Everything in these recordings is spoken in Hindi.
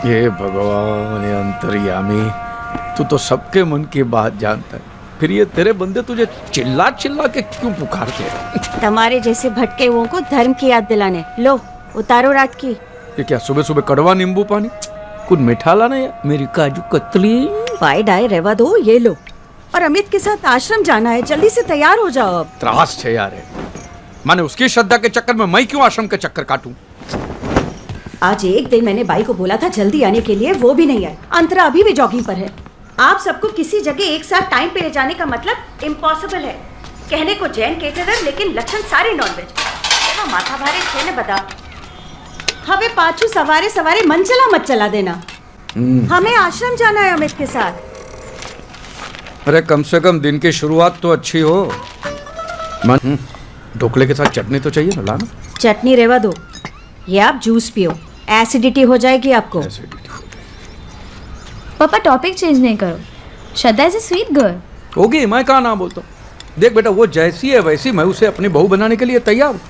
ये भगवान ये अंतर्यामी, तू तो सबके मन की बात जानता है, फिर ये तेरे बंदे तुझे चिल्ला चिल्ला के क्यों पुकारते हैं? तुम्हारे जैसे भटके हुओं को धर्म की याद दिलाने। लो उतारो रात की। ये क्या सुबह सुबह कड़वा नींबू पानी? कुछ मीठा लाना यार, मेरी काजू कतली। बाय डाय रेवा दो, ये लो। और अमित के साथ आश्रम जाना है, जल्दी से तैयार हो जाओ अब। त्रास है यार, माने उसकी श्रद्धा के चक्कर में मैं क्यों आश्रम के चक्कर काटूं? आज एक दिन मैंने बाई को बोला था जल्दी आने के लिए, वो भी नहीं आए। अंतरा अभी भी जॉगिंग पर है। आप सबको किसी जगह एक साथ टाइम पे ले जाने का मतलब इम्पॉसिबल है। कहने को जैन केटरर, लेकिन लक्षण सारे नॉनवेज। माथा भारे छे ने बता। हमें पाछू सवारे सवारे मन चला मत चला देना। हमें आश्रम जाना है अमित के साथ। अरे कम से कम दिन की शुरुआत तो अच्छी हो। मन ढोकले के साथ चटनी तो चाहिए ना, लाना। चटनी रेवा दो, ये आप जूस पियो, एसिडिटी हो जाएगी आपको। पापा टॉपिक चेंज नहीं करो। श्रद्धा इज ए स्वीट गर्ल। होगी, मैं कहाँ ना बोलता हूँ। देख बेटा, वो जैसी है वैसी मैं उसे अपनी बहू बनाने के लिए तैयार हूँ,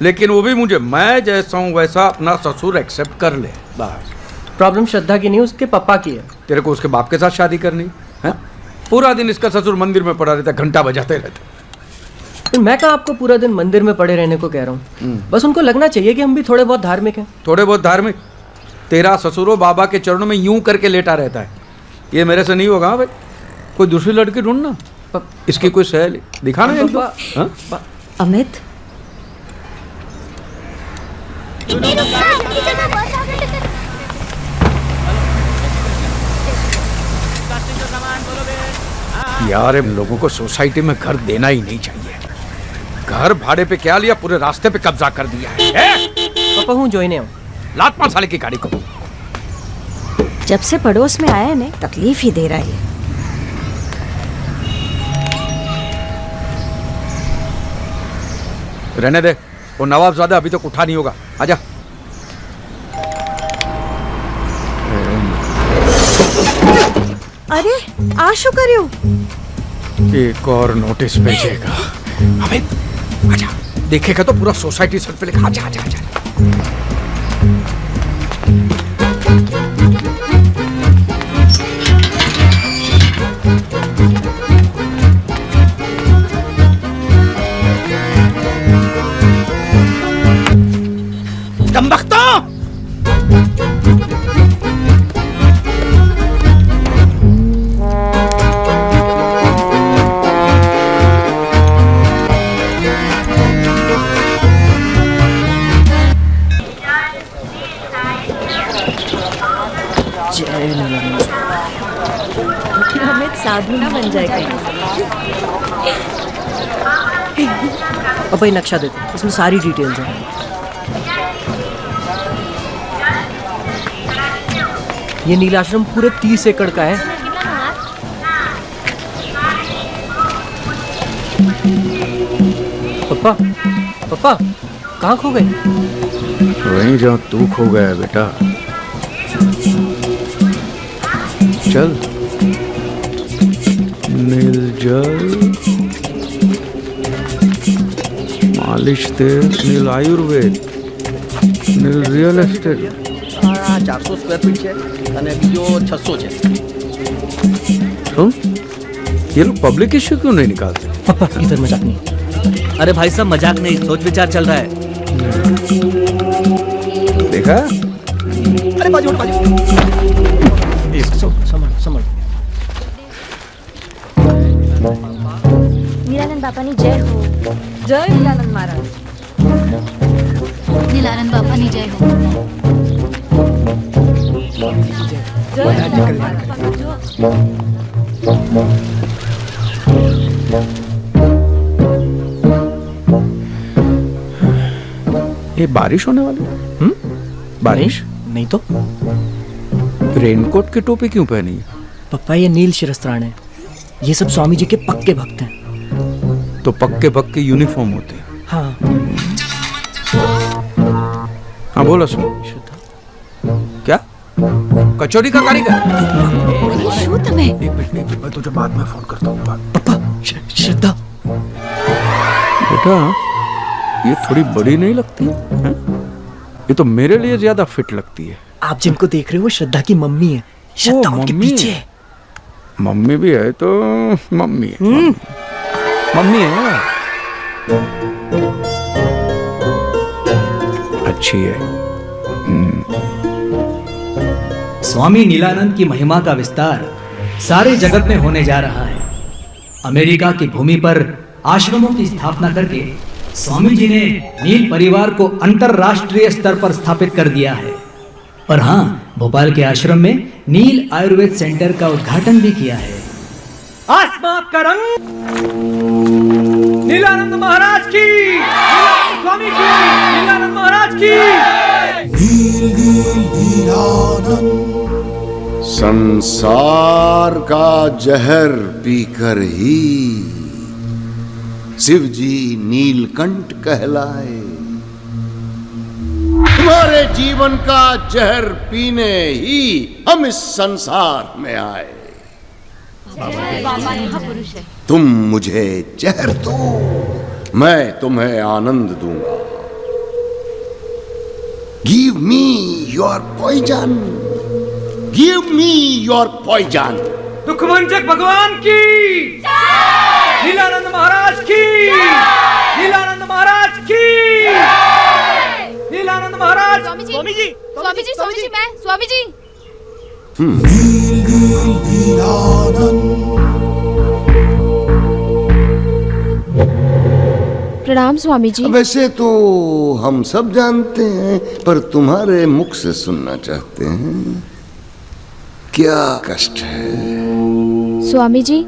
लेकिन वो भी मुझे मैं जैसा हूँ वैसा अपना ससुर एक्सेप्ट कर ले बस। प्रॉब्लम श्रद्धा की नहीं, उसके पापा की है। तेरे को उसके बाप के साथ शादी करनी है? पूरा दिन इसका ससुर मंदिर में पड़ा रहता है, घंटा बजाते रहते। तो मैं कहाँ आपको पूरा दिन मंदिर में पड़े रहने को कह रहा हूँ। बस उनको लगना चाहिए कि हम भी थोड़े बहुत धार्मिक हैं। थोड़े बहुत धार्मिक? तेरा ससुरो बाबा के चरणों में यूं करके लेटा रहता है। ये मेरे से नहीं होगा भाई। कोई दूसरी लड़की ढूंढना, इसकी कोई सहेली दिखाना है इनको। अमित यार, इन लोगों को सोसाइटी में घर देना ही नहीं चाहिए। घर भाड़े पे क्या लिया, पूरे रास्ते पे कब्जा कर दिया है। पापा हूँ जोइने हूँ। लात मार साले की गाड़ी को। जब से पड़ोस में आया ने तकलीफ ही दे रहा है। रहने दे, वो नवाबजादा अभी तक उठा नहीं होगा। आजा। अरे आशु करियो, एक और नोटिस भेजेगा। अमित आजा, देखेगा तो पूरा सोसाइटी सर पे लिखा। आजा आजा आजा। दम्बख्ता! अमित साधु ना बन जाएगा। पापा ये नक्शा देखो, इसमें सारी डिटेल्स हैं। ये नीलाश्रम पूरे 30 एकड़ का है। पापा पापा कहाँ खो गए? वहीं जहाँ तू खो गया है बेटा। चल। नील जल, मालिश तेल, नील आयुर्वेद, नील रियल एस्टेट। 400 સ્ક્વેર ફીટ છે અને બીજો 600 છે। सुन, ये लोग पब्लिक इश्यू क्यों नहीं निकालते? पापा इधर मजाक नहीं। अरे भाई साहब मजाक नहीं, सोच विचार चल रहा है। देखा? अरे बाजू हट, बाजू। संभाल संभाल। नीलानंद बापानी जय हो। जय नीलानंद महाराज। नीलानंद बापानी जय हो। ये बारिश होने वाली है? बारिश नहीं तो रेनकोट की टोपी क्यों पहनी है? पापा ये नील शिरस्त्राण है। ये सब स्वामी जी के पक्के भक्त हैं। तो पक्के भक्त की यूनिफॉर्म होती है। हाँ हाँ बोलो सुन। क्या कचौरी का कारीगर? શું તમે? एक मिनट मैं तुझे बाद में फोन करता हूँ। पापा श्रद्धा बेटा, ये थोड़ी बड़ी नहीं लगती है? ये तो मेरे लिए ज्यादा फिट लगती है। आप जिनको देख रहे हो वो श्रद्धा की मम्मी है। श्रद्धा उनके मम्मी पीछे है। है। मम्मी भी है तो मम्मी है। मम्मी है, अच्छी है। स्वामी नीलानंद की महिमा का विस्तार सारे जगत में होने जा रहा है। अमेरिका की भूमि पर आश्रमों की स्थापना करके स्वामी जी ने नील परिवार को अंतरराष्ट्रीय स्तर पर स्थापित कर दिया है। और हाँ, भोपाल के आश्रम में नील आयुर्वेद सेंटर का उद्घाटन भी किया है। आसमां का रंग नीलानंद महाराज की, नीलानंद स्वामी की, नीलानंद महाराज की। संसार का जहर पीकर ही शिव जी नीलकंठ कहलाए। तुम्हारे जीवन का जहर पीने ही हम इस संसार में आए। तुम मुझे जहर दो, मैं तुम्हें आनंद दूंगा। Give me your poison, give me your poison. दुखमंचक भगवान की, नीलानंद महाराज की, नीलानंद महाराज की, नीलानंद महाराज। स्वामी जी मैं स्वामी जी। प्रणाम स्वामी जी। वैसे तो हम सब जानते हैं, पर तुम्हारे मुख से सुनना चाहते हैं। क्या कष्ट है? स्वामी जी,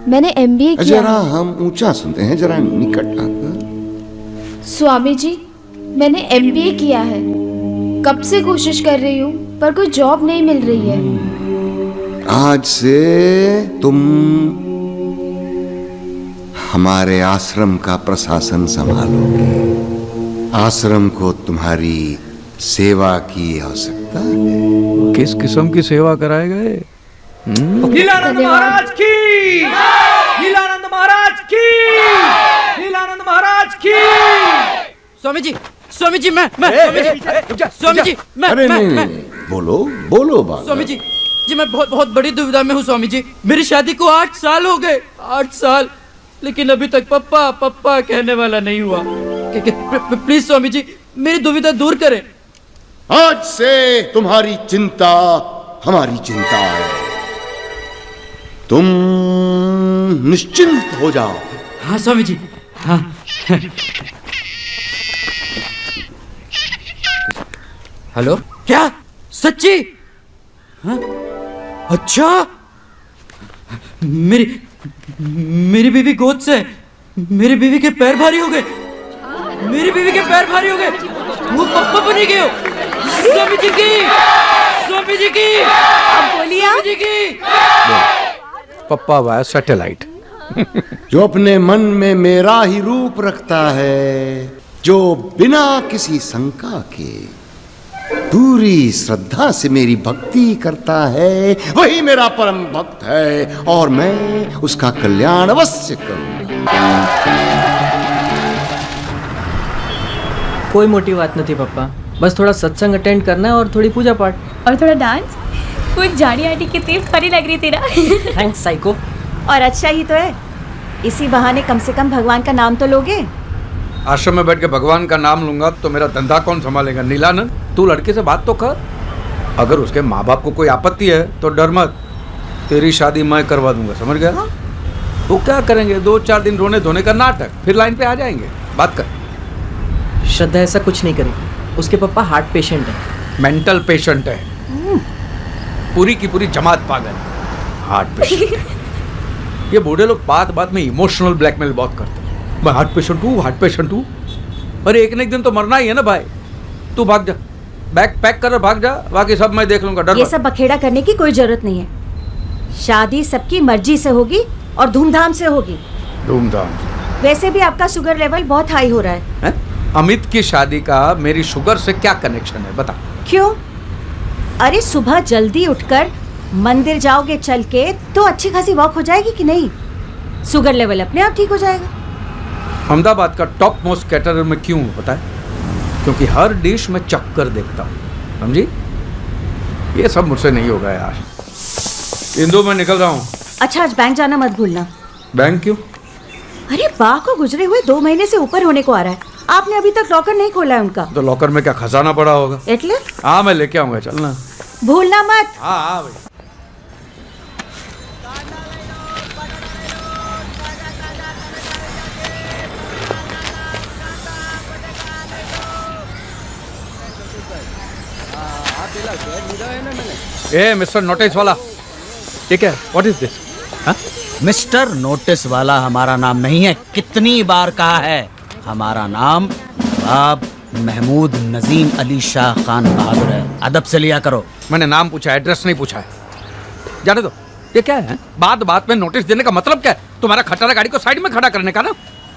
मैंने MBA किया जरा है। हम ऊंचा सुनते हैं, जरा निकट आकर। स्वामी जी, मैंने MBA किया है। कब से कोशिश कर रही हूँ पर कोई जॉब नहीं मिल रही है। आज से तुम हमारे आश्रम का प्रशासन संभालोगे। आश्रम को तुम्हारी सेवा की आवश्यकता है। किस किस्म की सेवा कराएगा ये? नीलानंद महाराज की, नीलानंद महाराज की, नीलानंद महाराज की। स्वामी जी स्वामी जी मैं स्वामी जी मैं अरे नहीं, बोलो बोलो बाबा। स्वामी जी मैं बहुत बड़ी दुविधा में हूँ स्वामी जी। मेरी शादी को 8 साल हो गए, 8 साल, लेकिन अभी तक पप्पा पप्पा कहने वाला नहीं हुआ। प्लीज स्वामी जी मेरी दुविधा दूर करें। आज से तुम्हारी चिंता हमारी चिंता है। तुम निश्चिंत हो जाओ। हाँ स्वामी जी, हाँ। हेलो, क्या सच्ची? हाँ? अच्छा, मेरी बीवी गोद से, मेरी बीवी के पैर भारी हो गए, मेरी बीवी के पैर भारी हो गए, वो पप्पा बनी गए। स्वामी जी की, स्वामी जी की, बोलिए स्वामी जी की। पप्पा वाया सैटेलाइट। जो अपने मन में मेरा ही रूप रखता है, जो बिना किसी शंका के पूरी श्रद्धा से मेरी भक्ति करता है, वही मेरा परम भक्त है और मैं उसका कल्याण अवश्य करूंगा। कोई मोटी बात नहीं थी पापा, बस थोड़ा सत्संग अटेंड करना है और थोड़ी पूजा पाठ और थोड़ा डांस। कोई जाड़ी आटी कितनी फनी लग रही तेरा। Thanks psycho. और अच्छा ही तो है, इसी बहाने कम से कम भगवान का नाम तो लोगे। आश्रम में बैठ के भगवान का नाम लूंगा तो मेरा धंधा कौन संभालेगा? नीलानंद, तू लड़के से बात तो कर। अगर उसके माँ बाप को कोई आपत्ति है तो डर मत, तेरी शादी मैं करवा दूंगा, समझ गया? वो क्या करेंगे, 2-4 दिन रोने धोने का नाटक, फिर लाइन पे आ जाएंगे। बात कर। श्रद्धा ऐसा कुछ नहीं करेगी, उसके पापा हार्ट पेशेंट है। मेंटल पेशेंट है, पूरी की पूरी जमात पागल है। Heart patient. ये बूढ़े लोग बात बात में इमोशनल ब्लैकमेल बहुत करते हैं। मैं हार्ट पेशेंट हूँ, हार्ट पेशेंट हूँ। अरे एक न एक दिन तो मरना ही है ना भाई। तू भाग जा, बैग पैक कर भाग जा, बाकी सब मैं देख लूंगा। डर ये मत। सब बखेड़ा करने की कोई जरूरत नहीं है। शादी सबकी मर्जी से होगी और धूमधाम से होगी। धूमधाम से। वैसे भी आपका शुगर लेवल बहुत हाई हो रहा है। अमित की शादी का मेरी शुगर से क्या कनेक्शन है, बता। क्यों? अरे सुबह जल्दी उठकर मंदिर जाओगे चल के तो अच्छी खासी वॉक हो जाएगी कि नहीं? शुगर लेवल अपने आप ठीक हो जाएगा। अहमदाबाद का टॉप मोस्ट कैटरर में क्यों पता है? क्योंकि हर डिश में चक्कर देखता हूँ, समझी? ये सब मुझसे नहीं होगा यार। इंदु, मैं निकल रहा हूँ। अच्छा, आज बैंक जाना मत भूलना। बैंक क्यों? अरे बा को गुजरे हुए 2 महीने से ऊपर होने को आ रहा है। आपने अभी तक लॉकर नहीं खोला है उनका। तो लॉकर में क्या खजाना पड़ा होगा? एटले? हाँ, मैं लेके आऊंगा, चलना। भूलना मत। हाँ हाँ भाई। ए मिस्टर नोटिस वाला, ठीक है, what is this? Mister notice वाला हमारा नाम नहीं है। कितनी बार कहा है, हमारा नाम नवाब महमूद नजीम अली शाह खान बहादुर है। अदब से लिया करो। मैंने नाम पूछा, एड्रेस नहीं पूछा है। जाने दो। ये क्या है? बात बात में नोटिस देने का मतलब क्या है? तुम्हारा खटारा गाड़ी को साइड में खड़ा करने का ना?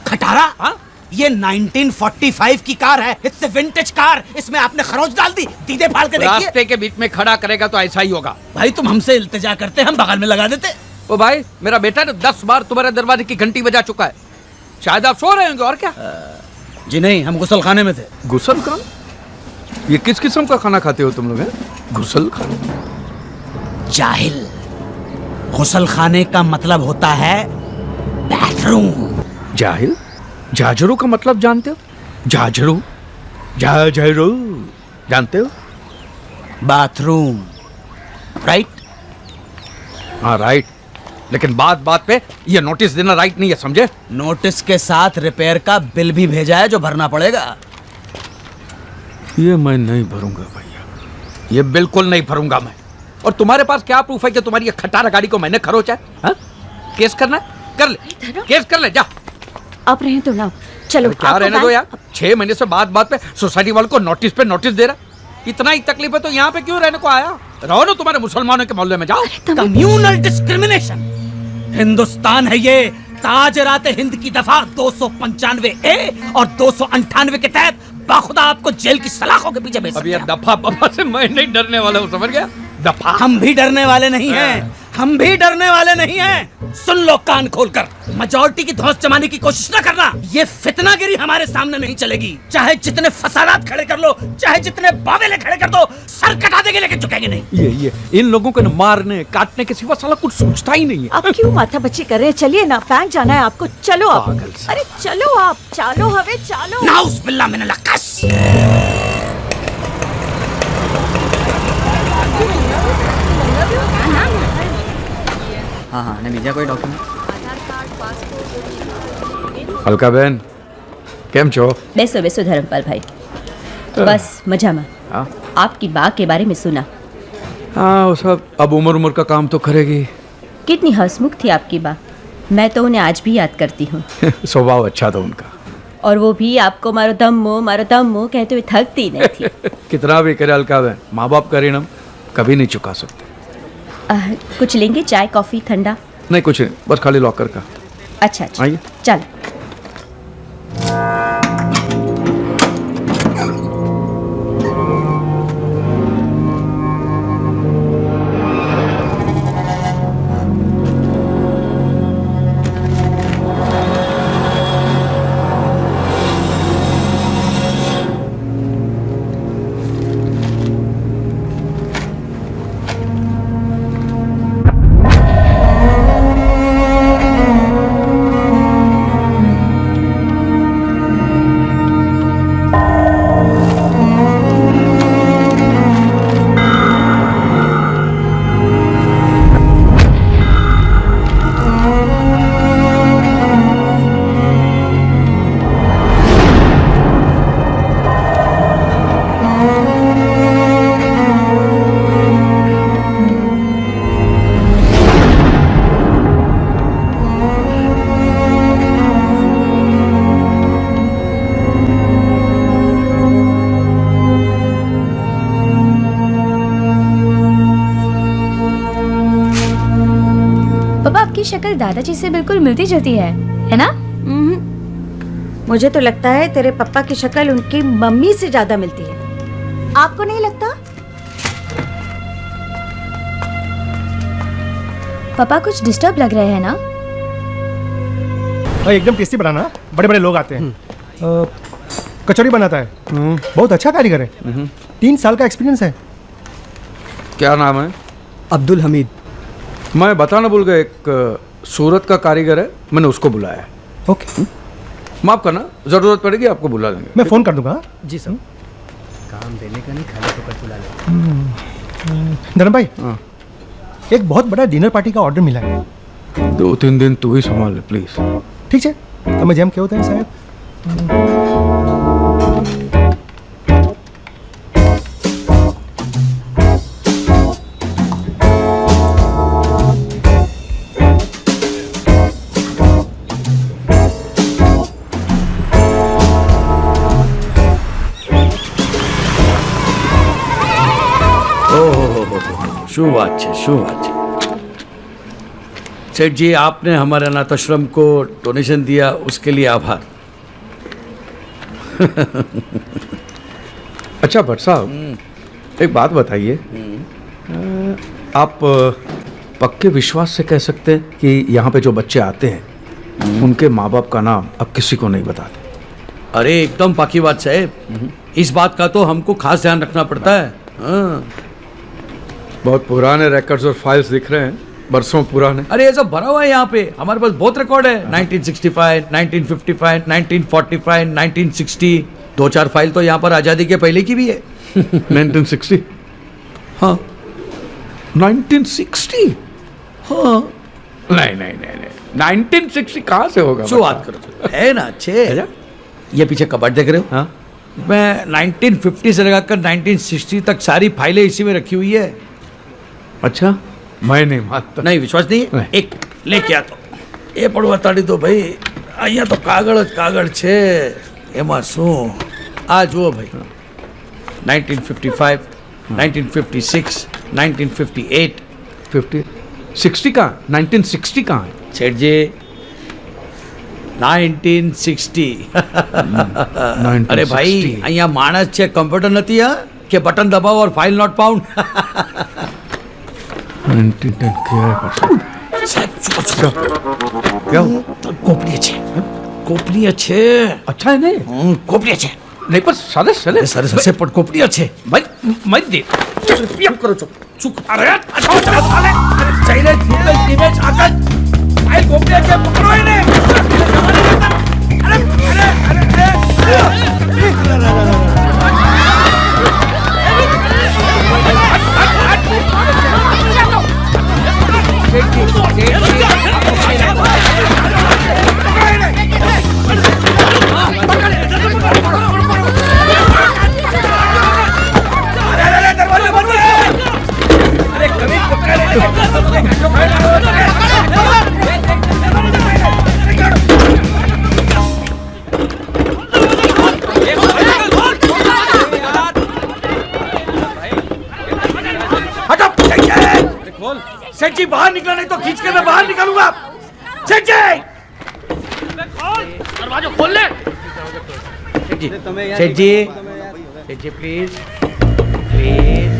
खटारा? हाँ? ये 1945 की कार है। It's vintage car. इसमें आपने खरोच डाल दी। दीदे फाड़ के देखिए। रास्ते के बीच में खड़ा करेगा तो ऐसा ही होगा। भाई तुम हमसे इल्तिजा करते, हम बगल में लगा देते। ओ भाई, मेरा बेटा ने 10 बार तुम्हारे दरवाजे की घंटी बजा चुका है। शायद आप सो रहे होंगे, और क्या? जी नहीं, हम गुसल खाने में थे। गुसल खाना? ये किस किस्म का खाना खाते हो तुम लोग? गुसल खाना? जाहिल, गुसल खाने का मतलब होता है बाथरूम। जाहिल? जाजरू का मतलब जानते हो? जाजरू? जाजरू जानते हो? Bathroom, right? हाँ राइट, लेकिन बात बात पे ये नोटिस देना राइट नहीं है, समझे? नोटिस के साथ रिपेयर का बिल भी भेजा है जो भरना पड़ेगा। ये मैं नहीं भरूंगा भैया, ये बिल्कुल नहीं भरूंगा मैं। और तुम्हारे पास क्या प्रूफ है कि तुम्हारी ये खटारा गाड़ी को मैंने खरोचा है? हाँ? केस करना है? कर ले, केस कर ले, जा। आप रहे तो ना, चलो। क्या आपको रहने दो बैंक- यार, 6 महीने से बात बात पे सोसाइटी वालों को नोटिस पे नोटिस दे रहा। इतना ही तकलीफ है तो यहाँ पे क्यों रहने को आया? रहो ना तुम्हारे मुसलमानों के मोहल्ले में, जाओ। Communal discrimination. हिंदुस्तान है ये। ताजरात हिंद की दफा 295A और 298 के तहत बाखुदा आपको जेल की सलाखों के पीछे भेज अब ये सकते हैं। दफा बफा से मैं नहीं डरने वाला हूँ, समझ गया? दफा। हम भी डरने वाले नहीं हैं। हम भी डरने वाले नहीं हैं। सुन लो कान खोलकर, मेजॉरिटी की धौंस जमाने की कोशिश न करना। ये फितनागिरी हमारे सामने नहीं चलेगी। चाहे जितने फसादात खड़े कर लो, चाहे जितने बावेले खड़े कर दो, सर कटा देंगे लेकिन झुकेंगे नहीं। ये इन लोगों को न मारने काटने के सिवा साला कुछ सोचता ही नहीं है। आप क्यों माथा बच्ची कर रहे हैं? चलिए ना, बैंक जाना है आपको। चलो आप। पागल सा। अरे चलो आप, चालो हवे, चालो। नाउस बिल्ला मिनल लक्कस। हाँ, ने मीडिया कोई डॉक्यूमेंट? હલકા બેન કેમ છો? બેસો બેસો ધરમપાલ ભાઈ, બસ મજામાં। हाँ आपकी बा के बारे में सुना, हाँ वो सब अब उम्र उम्र का काम तो करेगी। कितनी हंसमुख थी आपकी बा। मैं तो उन्हें आज भी याद करती हूँ। स्वभाव अच्छा था उनका। और वो भी आपको मारो दम्मो कहते हुए थकती नहीं थी। कितना भी करे अलका बहन, माँ बाप का ऋण हम कभी नहीं चुका सकते। कुछ लेंगे? चाय कॉफी ठंडा? नहीं कुछ नहीं, बस खाली लॉकर का। अच्छा अच्छा, आइए। चलो। आपकी शक्ल दादाजी से बिल्कुल मिलती जुलती है ना? मुझे तो लगता है तेरे पापा की शक्ल उनकी मम्मी से ज्यादा मिलती है। आपको नहीं लगता? पापा कुछ डिस्टर्ब लग रहे हैं ना? भाई एकदम टेस्टी बनाना, बड़े बड़े लोग आते हैं। कचौड़ी बनाता है, बहुत अच्छा कारीगर है, 3 साल का एक्सपीरियंस है। क्या नाम है? अब्दुल हमीद। मैं बताना भूल गया, एक सूरत का कारीगर है, मैंने उसको बुलाया है। ओके, माफ करना, जरूरत पड़ेगी आपको बुला देंगे। मैं फ़ोन कर दूंगा। जी सर। काम देने का नहीं, खाली फोकट बुला ले। धर्म भाई, हाँ। एक बहुत बड़ा डिनर पार्टी का ऑर्डर मिला है। 2-3 दिन तू ही संभाल ले प्लीज। ठीक है, તમે જેમ કેવું તેમ સાહેબ। શું વાત છે, શું વાત છે। सेठ जी, आपने हमारे अनाथाश्रम को डोनेशन दिया, उसके लिए आभार। अच्छा भट्ट साहब, एक बात बताइए, आप पक्के विश्वास से कह सकते हैं कि यहाँ पे जो बच्चे आते हैं उनके माँ बाप का नाम अब किसी को नहीं बताते? अरे एकदम पक्की बात साहब, इस बात का तो हमको खास ध्यान रखना पड़ता है। हाँ। बहुत पुराने रिकॉर्ड्स और फाइल्स दिख रहे हैं, बरसों पुराने। अरे ये सब भरा हुआ है यहाँ पे, हमारे पास बहुत रिकॉर्ड है। 1965, 1955, 1945, 1960, 2-4 फाइल तो यहाँ पर आज़ादी के पहले की भी है। 1960? हाँ 1960? हाँ। नहीं नहीं नहीं नहीं, 1960 कहाँ से होगा? जो बात करो है ना अच्छे। ये पीछे कबर्ड देख रहे हो? हाँ, मैं 1950 से लगाकर 1960 तक सारी फाइलें इसी में रखी हुई है। अच्छा, मैं नहीं मानता। नहीं विश्वास नहीं है? नहीं। एक लेके आता हूँ। ये પડવા તાડી દો ભાઈ, અહીંયા તો કાગળ જ કાગળ છે, એમાં શું? આ જુઓ ભાઈ, 1955, 1956, 1958। 60 कहाँ? 1960 कहाँ है? सेठ जी 1960। अरे भाई, અહીંયા માણસ છે, કમ્પ્યુટર નથી હા કે બટન દબાવો और फाइल नॉट फाउंड। 1910 क्या है भट्ट साहब? क्या हुआ? गोपनीय છે, गोपनीय છે। अच्छा है नहीं? गोपनीय છે नहीं पर सदस्य चले સર સર પણ गोपनीय છે भाई, मैं दे चुप करो, चुप। अरे अच्छा चलो साले, चाइनीज फुटेज इमेज आकर फाइल गोपनीय के पकड़ो इन्हें। सेठ जी बाहर निकला, नहीं तो खींच के मैं बाहर निकालूंगा। सेठ जी दरवाजा खोल ले। सेठ जी, सेठ जी, सेठ जी प्लीज प्लीज।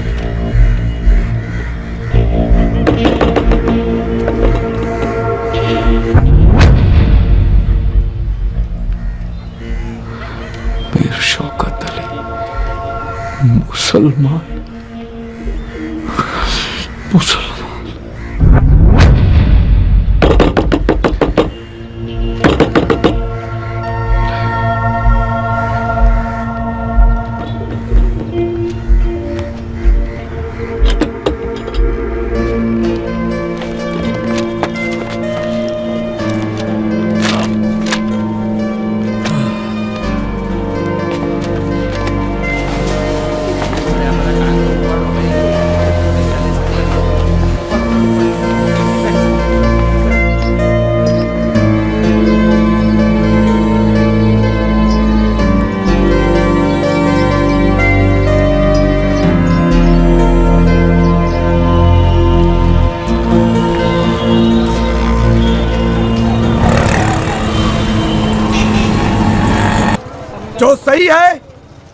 मीर शौकत अली मुसलमान, मुसलमान। जो सही है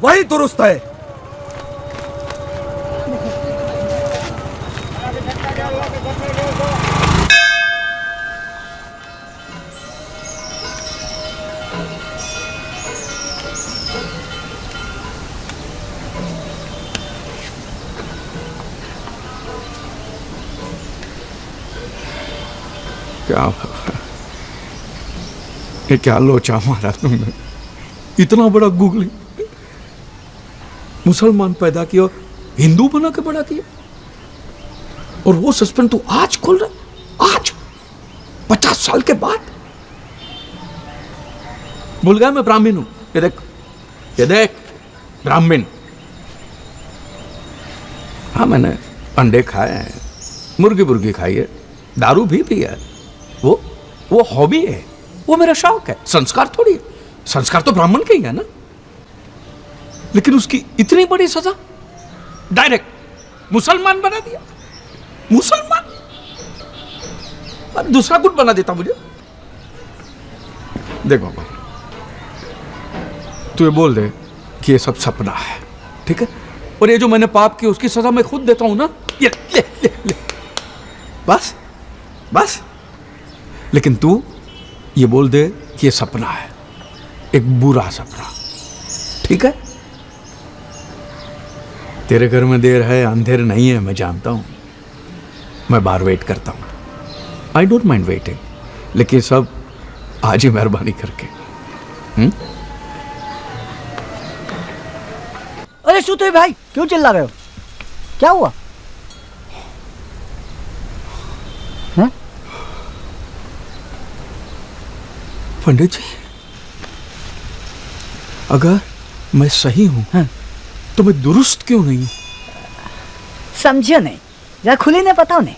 वही दुरुस्त है। क्या ये क्या लोचा मारा तुमने? इतना बड़ा गूगली मुसलमान पैदा किया, हिंदू बना के बड़ा किया, और वो सस्पेंस तू आज खोल रहा? आज 50 साल के बाद? भूल गया मैं ब्राह्मण हूं। ये देख ब्राह्मण। हाँ, मैंने अंडे खाए हैं, मुर्गी खाई है, दारू भी पी है। वो हॉबी है, वो मेरा शौक है, संस्कार थोड़ी है। संस्कार तो ब्राह्मण के ही है ना। लेकिन उसकी इतनी बड़ी सजा, डायरेक्ट मुसलमान बना दिया। मुसलमान और दूसरा कुछ बना देता मुझे। देख बाबा, तू ये बोल दे कि ये सब सपना है, ठीक है? और ये जो मैंने पाप किया उसकी सजा मैं खुद देता हूं ना। ये ले, ले, ले। बस। लेकिन तू ये बोल दे कि ये सपना है, एक बुरा सपना, ठीक है? तेरे घर में देर है, अंधेर नहीं है, मैं जानता हूं। मैं बाहर वेट करता हूं। आई डोंट माइंड वेटिंग, लेकिन सब आज ही मेहरबानी करके। अरे सुते भाई, क्यों चिल्ला रहे हो? क्या हुआ? हैं? पंडित जी, अगर मैं सही हूं तो मैं दुरुस्त क्यों नहीं? समझियो नहीं, जरा खुली ने बताओ नहीं।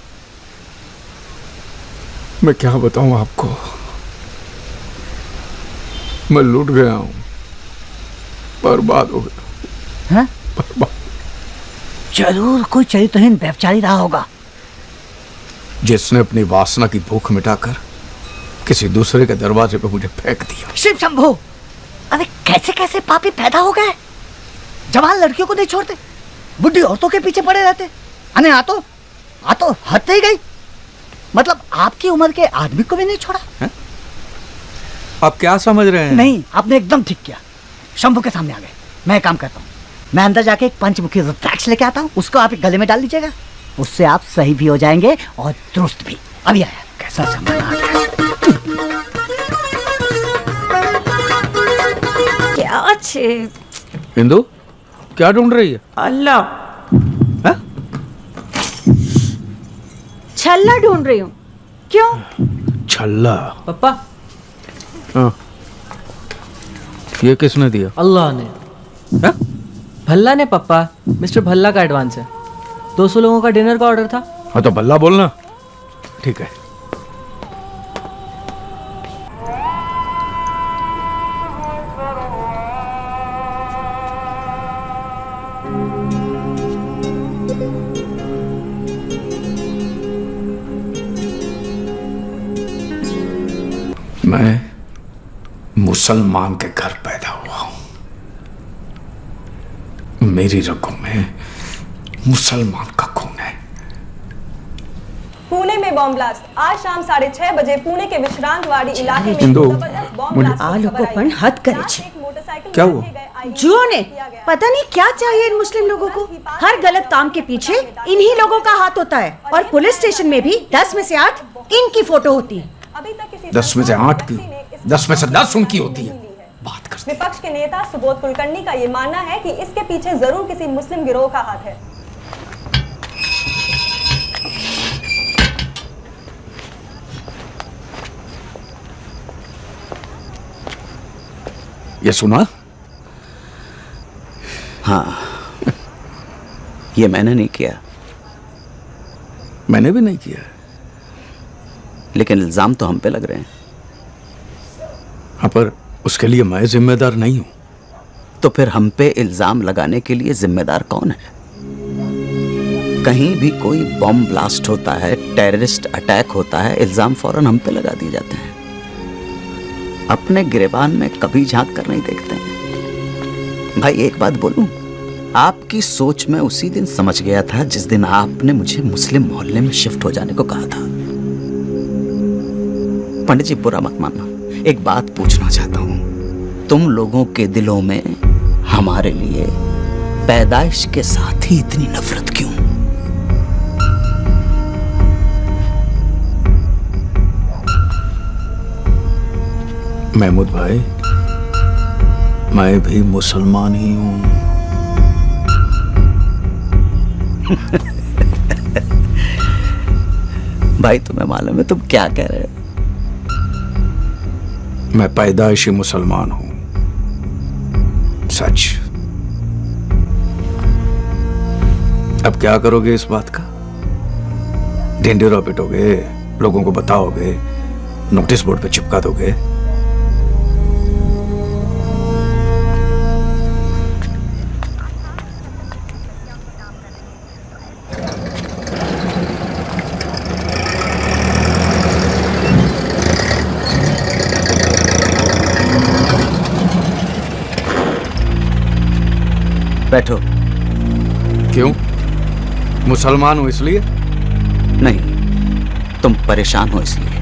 मैं क्या बताऊं आपको, मैं लूट गया हूं, बर्बाद हो गया। हैं? जरूर कोई चरित्रहीन व्यभिचारी रहा होगा, जिसने अपनी वासना की भूख मिटाकर किसी दूसरे के दरवाजे पे मुझे फेंक दिया। शिव शंभो, अरे कैसे कैसे पापी पैदा हो गए। जवान लड़कियों को नहीं छोड़ते, बुढ़ी औरतों के पीछे पड़े रहते। अने आ तो हद ही गई। मतलब आपकी उम्र के आदमी को भी नहीं छोड़ा है? आप क्या समझ रहे हैं? नहीं, आपने एकदम ठीक किया। शंभू के सामने आ गए। मैं काम करता हूँ, मैं अंदर जाके एक पंचमुखी रुद्राक्ष लेके आता हूँ, उसको आप गले में डाल दीजिएगा। उससे आप सही भी हो जाएंगे और दुरुस्त भी। अभी आया, कैसा समय आ गया। क्या छे हिंदू, क्या ढूंढ रही है? अल्लाह, छल्ला ढूंढ रही हूँ। क्यों? छल्ला? पप्पा, हाँ, ये किसने दिया? अल्लाह ने। हा? भल्ला ने पप्पा, मिस्टर भल्ला का एडवांस है। 200 लोगों का डिनर का ऑर्डर था। हाँ तो भल्ला बोलना। ठीक है। मैं मुसलमान के घर पैदा हुआ हूं, मेरी रगों में मुसलमान का खून है। पुणे में बॉम्ब ब्लास्ट। आज शाम 6:30 बजे पुणे के विश्रांतवाड़ी इलाके में हिंदू, जबरदस्त बॉम्ब ब्लास्ट आ लोगों पण हद करे छे। क्या हुआ? जुओ ने पता नहीं क्या चाहिए इन मुस्लिम लोगों को। हर गलत काम के पीछे इन्हीं लोगों का हाथ होता है। और पुलिस स्टेशन में भी 10 में से 8 इनकी फोटो होती है। 10 में से 8 की, 10 में से 10 उनकी होती है। बात कर। विपक्ष के नेता सुबोध कुलकर्णी का ये मानना है कि इसके पीछे जरूर किसी मुस्लिम गिरोह का हाथ है। ये सुना? हाँ, ये मैंने नहीं किया। मैंने भी नहीं किया, लेकिन इल्जाम तो हम पे लग रहे हैं। हाँ, पर उसके लिए मैं जिम्मेदार नहीं हूं। तो फिर हम पे इल्जाम लगाने के लिए जिम्मेदार कौन है? कहीं भी कोई बॉम्ब ब्लास्ट होता है, टेररिस्ट अटैक होता है, इल्जाम फौरन हम पे लगा दिए जाते हैं। अपने गिरेबान में कभी झांक कर नहीं देखते हैं। भाई एक बात बोलूं, आपकी सोच में उसी दिन समझ गया था जिस दिन आपने मुझे मुस्लिम मोहल्ले में शिफ्ट हो जाने को कहा था। पंडित जी बुरा मत मानना, एक बात पूछना चाहता हूं। तुम लोगों के दिलों में हमारे लिए पैदाइश के साथ ही इतनी नफरत क्यों? महमूद भाई, मैं भी मुसलमान ही हूं। भाई तुम्हें मालूम है तुम क्या कह रहे हो? मैं पैदाइशी मुसलमान हूं, सच। अब क्या करोगे इस बात का? ढिंढोरा पिटोगे, लोगों को बताओगे, नोटिस बोर्ड पे चिपका दोगे? बैठो। क्यों? मुसलमान हो इसलिए? नहीं, तुम परेशान हो इसलिए।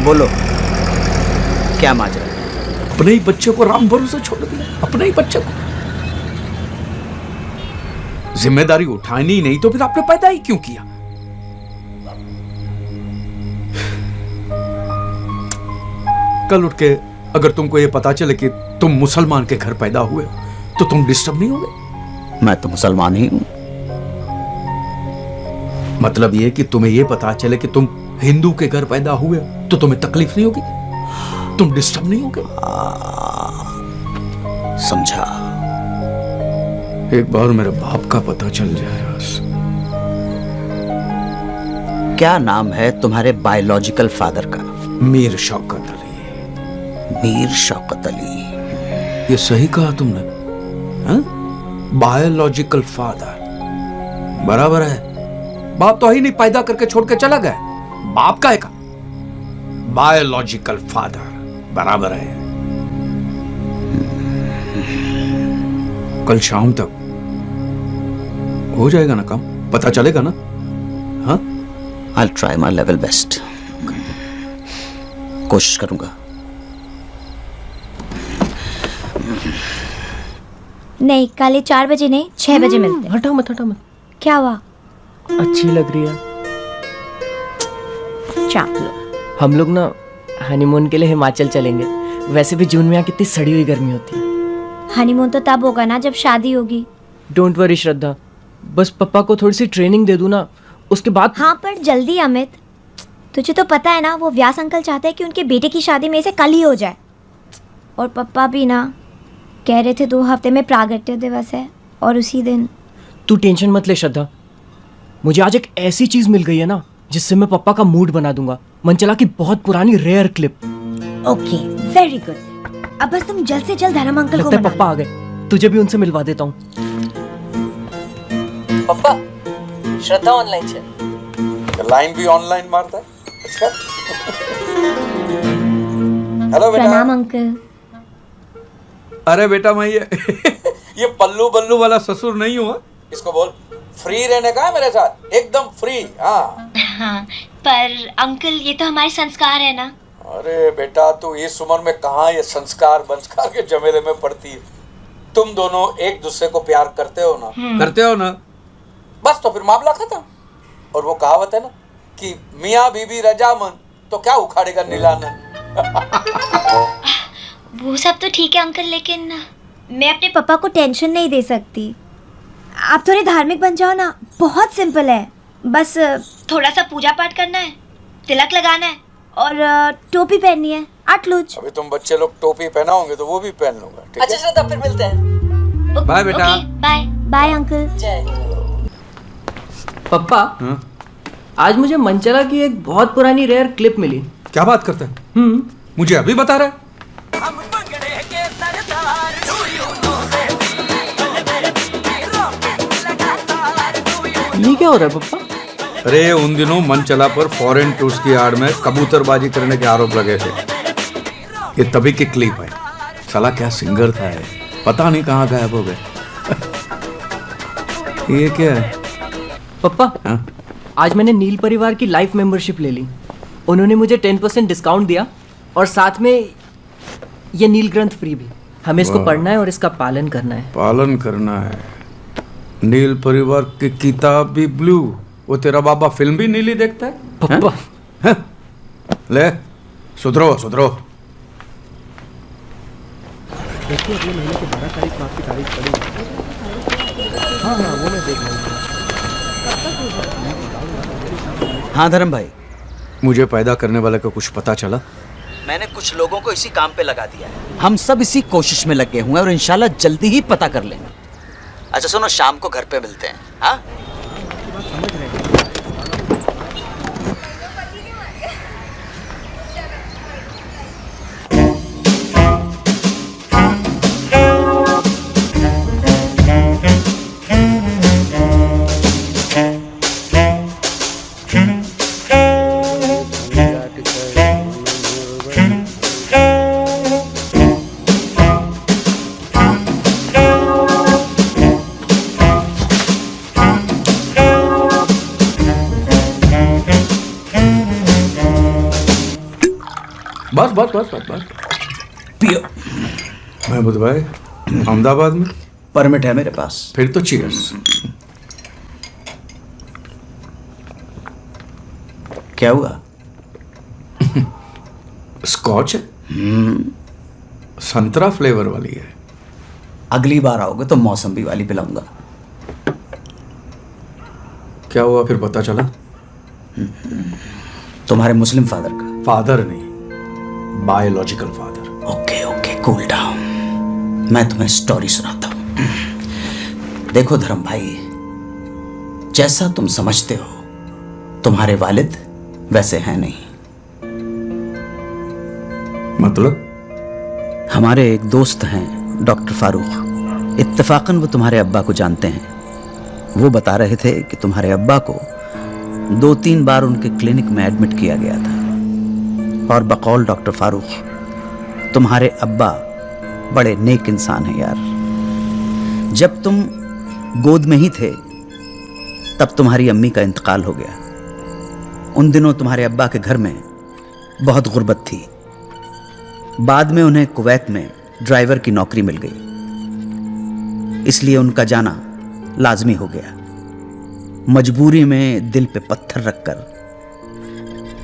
बोलो, क्या माजरा? अपने ही बच्चे को राम भरोसे छोड़ दिया, अपने ही बच्चे को। जिम्मेदारी उठानी नहीं तो फिर आपने पैदा ही क्यों किया? कल उठ के अगर तुमको ये पता चले कि तुम मुसलमान के घर पैदा हुए हो तो तुम डिस्टर्ब नहीं होगे? मैं तो मुसलमान ही हूं। मतलब ये कि तुम्हें ये पता चले कि तुम हिंदू के घर पैदा हुए हो तो तुम्हें तकलीफ नहीं होगी? तुम डिस्टर्ब नहीं होगे? समझा। एक बार मेरे बाप का पता चल जाए बस। क्या नाम है तुम्हारे बायोलॉजिकल फादर का? मीर शौकत अली। मीर शौकत अली। ये सही कहा तुमने, बायोलॉजिकल फादर बराबर है। बाप तो ही नहीं, पैदा करके छोड़ के चला गया। बाप का है का? बायोलॉजिकल फादर बराबर है। कल शाम तक हो जाएगा ना काम? पता चलेगा ना? हाँ, I'll try my level best. कोशिश करूंगा। नहीं, कल 4 बजे नहीं, 6 बजे मिलते हैं। हटाओ मत, हटाओ मत। क्या हुआ? अच्छी लग रही है। चाप लो। हम लोग ना हनीमून के लिए हिमाचल चलेंगे। वैसे भी जून में यहाँ कितनी सड़ी हुई गर्मी होती है। हनीमून तो तब होगा ना जब शादी होगी। डोंट वरी श्रद्धा, बस पापा को थोड़ी सी ट्रेनिंग दे दूं ना, उसके बाद। हाँ पर जल्दी अमित, तुझे तो पता है ना वो व्यास अंकल चाहते हैं कि उनके बेटे की शादी में से कल ही हो जाए। और पापा भी ना कह रहे थे 2 हफ्ते में प्रागट्य दिवस है और उसी दिन। तू टेंशन मत ले श्रद्धा, मुझे आज एक ऐसी चीज मिल गई है ना जिससे मैं पापा का मूड बना दूंगा। मनचला की बहुत पुरानी rare clip. Okay, very good. अब बस तुम जल्द से जल्द धर्म अंकल को लगता है मना पापा आ गए, तुझे भी उनसे मिलवा देता हूँ। पापा, श्रद्धा ऑनलाइन है। लाइन भी ऑनलाइन मारता है। अच्छा। हेलो बेटा। प्रणाम अंकल। अरे बेटा, मैं ये पल्लू बल्लू वाला ससुर नहीं हुआ। इसको बोल फ्री रहने का है मेरे साथ, एकदम फ्री। हाँ पर अंकल ये तो हमारे संस्कार है ना। अरे बेटा, तू इस उम्र में कहाँ ये संस्कार बंस्कार के जमेले में पड़ती है? तुम दोनों एक दूसरे को प्यार करते हो ना? करते हो ना? बस तो फिर मामला खत्म। और वो कहावत है ना कि मियाँ बीबी रजामंद तो क्या उखाड़ेगा नीलानंद। वो सब तो ठीक है अंकल, लेकिन मैं अपने पापा को टेंशन नहीं दे सकती। आप थोड़े धार्मिक बन जाओ ना, बहुत सिंपल है। बस थोड़ा सा पूजा पाठ करना है, तिलक लगाना है और टोपी पहननी है। आटलूज। अभी तुम बच्चे लोग टोपी पहनाओगे तो वो भी पहन लूंगा। अच्छा श्रद्धा, फिर मिलते हैं। बाय बेटा। Bye bye uncle. पापा, आज मुझे मनचला की एक बहुत पुरानी रेयर क्लिप मिली। क्या बात करते हैं? मुझे अभी बता रहा है? ये क्या हो रहा है पापा? अरे उन दिनों मनचला पर फॉरेन टूर्स की आड़ में कबूतरबाजी करने के आरोप लगे थे। ये तभी की क्लिप है। साला क्या सिंगर था ये, पता नहीं कहाँ गायब हो गए। ये क्या है पापा? आज मैंने नील परिवार की लाइफ मेंबरशिप ले ली। उन्होंने मुझे 10% डिस्काउंट दिया और साथ में ये नील ग्रंथ फ्री भी। हमें इसको वाह। पढ़ना है और इसका पालन करना है। पालन करना है। नील परिवार की किताब भी ब्लू, वो तेरा बाबा फिल्म भी नीली देखता है? पप्पा हैं? ले सुधरो सुधरो। देखिए अगले महीने की 12 तारीख को आपकी तारीख पड़ी। हाँ हाँ वो मैं देख लूँगा। हाँ धर्म भाई, मुझे पैदा करने वाले का कुछ पता चला? मैंने कुछ लोगों को इसी काम पे लगा दिया है। हम सब इसी कोशिश में लगे हुए हैं और इंशाल्लाह जल्दी ही पता कर लेंगे। अच्छा सुनो, शाम को घर पे मिलते हैं। हाँ बस बस बस बस बस पियो। महमूद भाई, अहमदाबाद में परमिट है मेरे पास। फिर तो चीयर्स। क्या हुआ? स्कॉच है, संतरा फ्लेवर वाली है। अगली बार आओगे तो मौसम्बी वाली पिलाऊंगा। क्या हुआ फिर पता चला? तुम्हारे मुस्लिम फादर का। फादर नहीं, biological father. Okay okay, cool down. मैं तुम्हें स्टोरी सुनाता हूं। देखो धर्म भाई, जैसा तुम समझते हो तुम्हारे वालिद वैसे हैं नहीं। मतलब? हमारे एक दोस्त हैं डॉक्टर फारूक, इत्तेफाकन वो तुम्हारे अब्बा को जानते हैं। वो बता रहे थे कि तुम्हारे अब्बा को 2-3 बार उनके क्लिनिक में एडमिट किया गया था। और बकौल डॉक्टर फारूक, तुम्हारे अब्बा बड़े नेक इंसान हैं यार। जब तुम गोद में ही थे तब तुम्हारी अम्मी का इंतकाल हो गया। उन दिनों तुम्हारे अब्बा के घर में बहुत गुर्बत थी। बाद में उन्हें कुवैत में ड्राइवर की नौकरी मिल गई, इसलिए उनका जाना लाजमी हो गया। मजबूरी में दिल पे पत्थर रखकर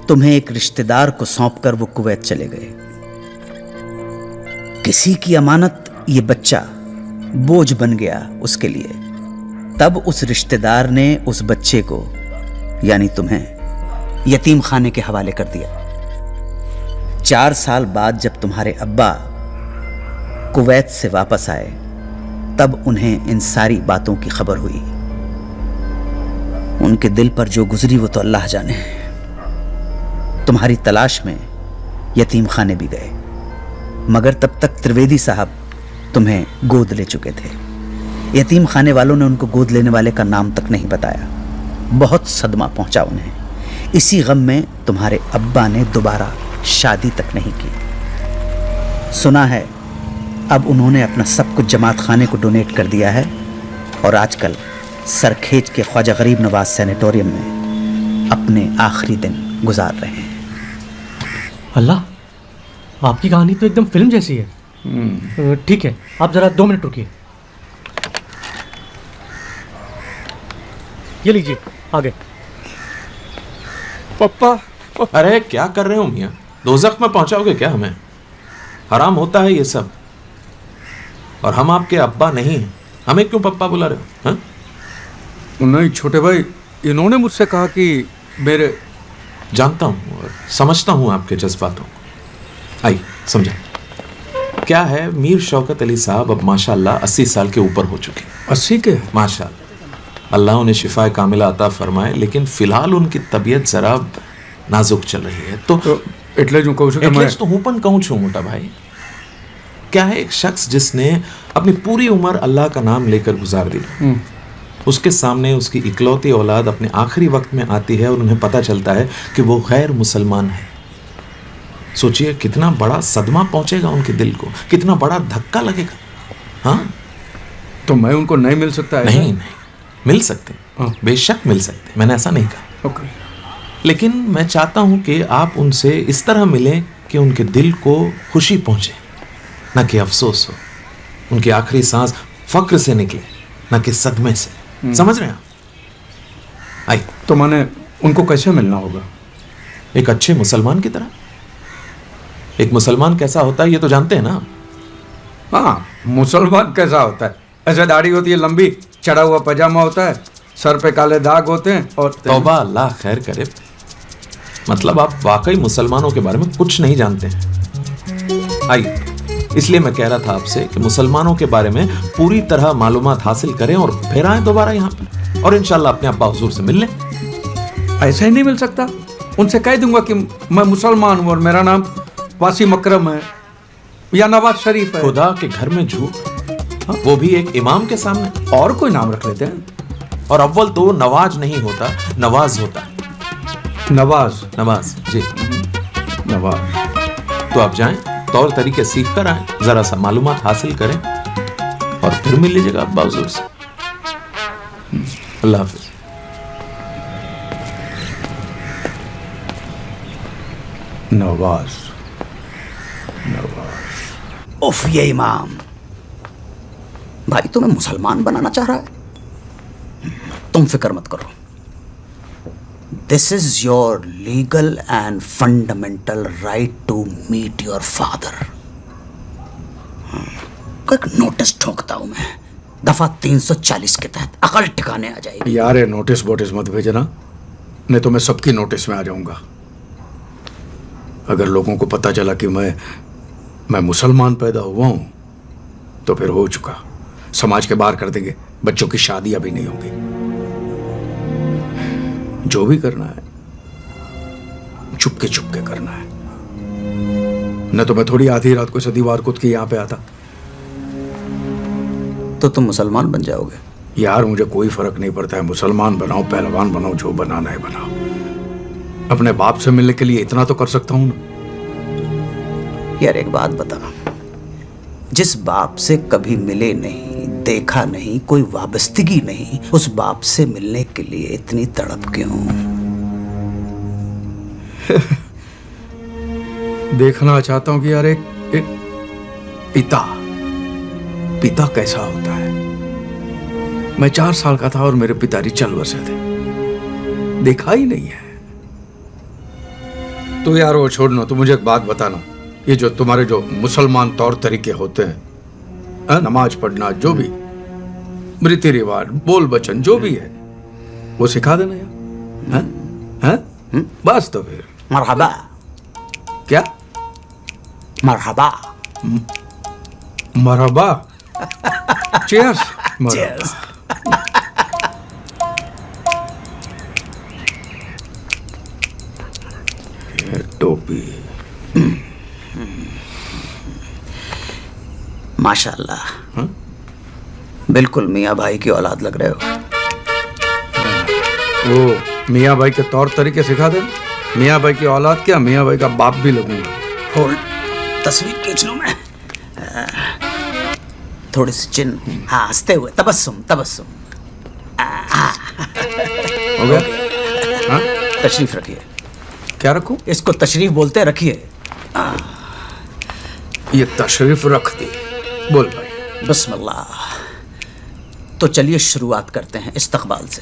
तुम्हें एक रिश्तेदार को सौंपकर वो कुवैत चले गए। किसी की अमानत ये बच्चा बोझ बन गया उसके लिए। तब उस रिश्तेदार ने उस बच्चे को, यानी तुम्हें, यतीम खाने के हवाले कर दिया। 4 साल बाद जब तुम्हारे अब्बा कुवैत से वापस आए तब उन्हें इन सारी बातों की खबर हुई। उनके दिल पर जो गुजरी वो तो अल्लाह जाने। तुम्हारी तलाश में यतीम खाने भी गए, मगर तब तक त्रिवेदी साहब तुम्हें गोद ले चुके थे। यतीम खाने वालों ने उनको गोद लेने वाले का नाम तक नहीं बताया। बहुत सदमा पहुंचा उन्हें। इसी गम में तुम्हारे अब्बा ने दोबारा शादी तक नहीं की। सुना है अब उन्होंने अपना सब कुछ जमात खाने को डोनेट कर दिया है और आजकल सरखेज के ख्वाजा गरीब नवाज सैनिटोरियम में अपने आखिरी दिन गुजार रहे हैं। अल्लाह, आपकी कहानी तो एकदम फिल्म जैसी है। ठीक है, आप जरा 2 मिनट रुकिए। ये लीजिए, आगे। पप्पा, अरे क्या कर रहे हो मियाँ? दोज़ख में पहुंचाओगे क्या हमें? हराम होता है ये सब। और हम आपके अब्बा नहीं हैं, हमें क्यों पप्पा बुला रहे हो? हाँ? नहीं छोटे भाई, इन्होंने मुझसे कहा कि मेरे। जानता हूँ और समझता हूँ आपके जज्बातों को। आइए समझा। क्या है, मीर शौकत अली साहब अब माशाल्लाह 80 साल के ऊपर हो चुके। 80 के? माशाल्लाह, अल्लाह उन्हें शिफाए कामिला अता फरमाए, लेकिन फिलहाल उनकी तबीयत जरा नाजुक चल रही है। तो એટલે જ હું કહું છું કે એટલે જ તો હું પણ કહું છું મોટા भाई। क्या है, एक शख्स जिसने अपनी पूरी उम्र अल्लाह का नाम लेकर गुजार दी, उसके सामने उसकी इकलौती औलाद अपने आखिरी वक्त में आती है और उन्हें पता चलता है कि वो गैर मुसलमान है। सोचिए कितना बड़ा सदमा पहुंचेगा उनके दिल को, कितना बड़ा धक्का लगेगा। हाँ, तो मैं उनको नहीं मिल सकता? नहीं नहीं, मिल सकते, बेशक मिल सकते, मैंने ऐसा नहीं कहा। ओके। लेकिन मैं चाहता हूं कि आप उनसे इस तरह मिलें कि उनके दिल को खुशी पहुंचे, ना कि अफसोस हो। उनकी आखिरी सांस फक्र से निकले, न कि सदमे से। समझ रहे हैं आप? आई तो माने उनको कैसे मिलना होगा? एक अच्छे मुसलमान की तरह। एक मुसलमान कैसा होता है ये तो जानते हैं ना? हाँ, मुसलमान कैसा होता है? ऐसे दाढ़ी होती है लंबी, चढ़ा हुआ पजामा होता है, सर पे काले दाग होते हैं और तौबा, अल्लाह खैर करे। मतलब आप वाकई मुसलमानों के बारे में कुछ नहीं जानते हैं। आइए, इसलिए मैं कह रहा था आपसे कि मुसलमानों के बारे में पूरी तरह मालूमात हासिल करें और फिर आए दोबारा यहाँ पर और इंशाल्लाह अपने अब्बा हुजूर से मिल लें। ऐसे ही नहीं मिल सकता। उनसे कह दूंगा कि मैं मुसलमान हूँ और मेरा नाम वासिम अकरम है या नवाज शरीफ है। खुदा के घर में झूठ, वो भी एक इमाम के सामने। और कोई नाम रख लेते हैं। और अव्वल तो नवाज नहीं होता, नवाज होता है। नवाज? नवाज जी, नवाज। तो आप जाएं, तौर तरीके सीख कर आए, जरा सा मालूमात हासिल करें और फिर मिल लीजिएगा अब्बा हुजूर से। अल्लाह हाफिज। नवाज, उफ, ये इमाम भाई तुम्हें मुसलमान बनाना चाह रहा है। तुम फिक्र मत करो, this is your legal and fundamental right to meet your father. एक नोटिस ठोकता हूं मैं, दफा 340 के तहत अकल ठिकाने आ जाएगी। यार ये नोटिस बोटिस मत भेजना, नहीं तो मैं सबकी नोटिस में आ जाऊंगा। अगर लोगों को पता चला कि मैं मुसलमान पैदा हुआ हूं तो फिर हो चुका, समाज के बाहर कर देंगे, बच्चों की शादी अभी नहीं होगी। जो भी करना है चुपके चुपके करना है, न तो मैं थोड़ी आधी रात को सदी वार कूद के यहां पे आता। तो तुम मुसलमान बन जाओगे? यार मुझे कोई फर्क नहीं पड़ता है, मुसलमान बनाओ, पहलवान बनाओ, जो बनाना है बनाओ। अपने बाप से मिलने के लिए इतना तो कर सकता हूं ना। यार एक बात बता, जिस बाप से कभी मिले नहीं, देखा नहीं, कोई वाबस्तगी नहीं, उस बाप से मिलने के लिए इतनी तड़प क्यों? देखना चाहता हूं कि यार एक पिता कैसा होता है। मैं 4 साल का था और मेरे पिताजी चल बसे थे, देखा ही नहीं है। तो यार वो छोड़ना, तो मुझे एक बात बताना, ये जो तुम्हारे जो मुसलमान तौर तरीके होते हैं, नमाज पढ़ना, जो भी रीति रिवाज, बोल बचन, जो भी है वो सिखा देना यार। हैं? बस तो फिर मरहबा। क्या? मरहबा। मरहबा। चीयर्स। चीयर्स। टोपी। माशाल्लाह, बिल्कुल मियाँ भाई की औलाद लग रहे हो। वो मियाँ भाई के तौर तरीके सिखा दे। मियाँ भाई की औलाद क्या, मियाँ भाई का बाप भी लगूंगा। होल्ड, तस्वीर खींच लूं मैं। थोड़ी सी चिन, हाँ, हंसते हुए, तबस्सुम तबस्सुम। हो गया? हाँ? तशरीफ रखिए। क्या रखूं? इसको तशरीफ बोलते, रखिए। ये तशरीफ रख दी। बोल भाई। बिस्मिल्लाह। तो चलिए शुरुआत करते हैं इस्तकबाल से।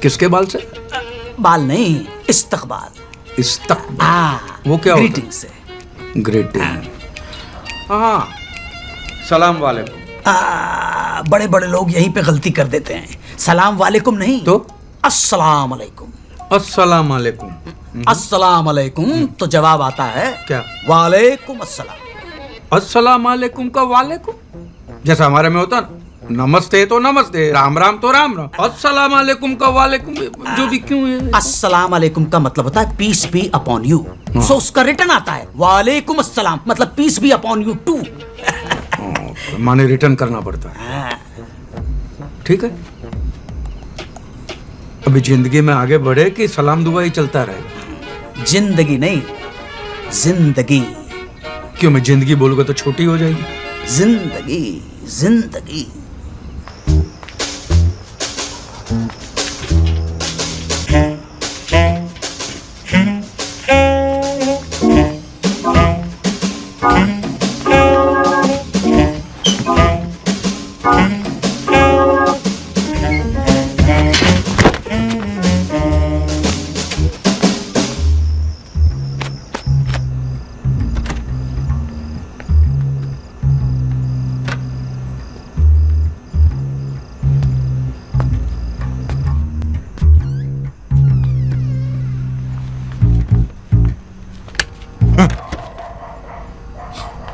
किसके बाल से? बाल नहीं, इस्तकबाल। वो क्या होता? ग्रीटिंग से। ग्रीटिंग। हाँ, सलाम वालेकुम। बड़े बड़े लोग यहीं पे गलती कर देते हैं। सलाम वालेकुम नहीं तो अस्सलाम वालेकुम। अस्सलाम वालेकुम। अस्सलाम वालेकुम तो जवाब आता है क्या? वालेकुम अस्सलाम। अस्सलाम वालेकुम का वालेकुम, जैसा हमारे में होता ना, नमस्ते तो नमस्ते, राम राम तो राम राम। अस्सलाम वालेकुम का वालेकुम जो भी क्यों है? अस्सलाम वालेकुम का मतलब होता है peace be upon you. So उसका रिटर्न आता है वालेकुम अस्सलाम, मतलब peace be upon you too. माने रिटर्न करना पड़ता है। ठीक है, अभी जिंदगी में आगे बढ़े कि सलाम दुआ ही चलता रहेगा? जिंदगी नहीं, जिंदगी। क्यों, मैं जिंदगी बोलूंगा तो छोटी हो जाएगी? जिंदगी, जिंदगी।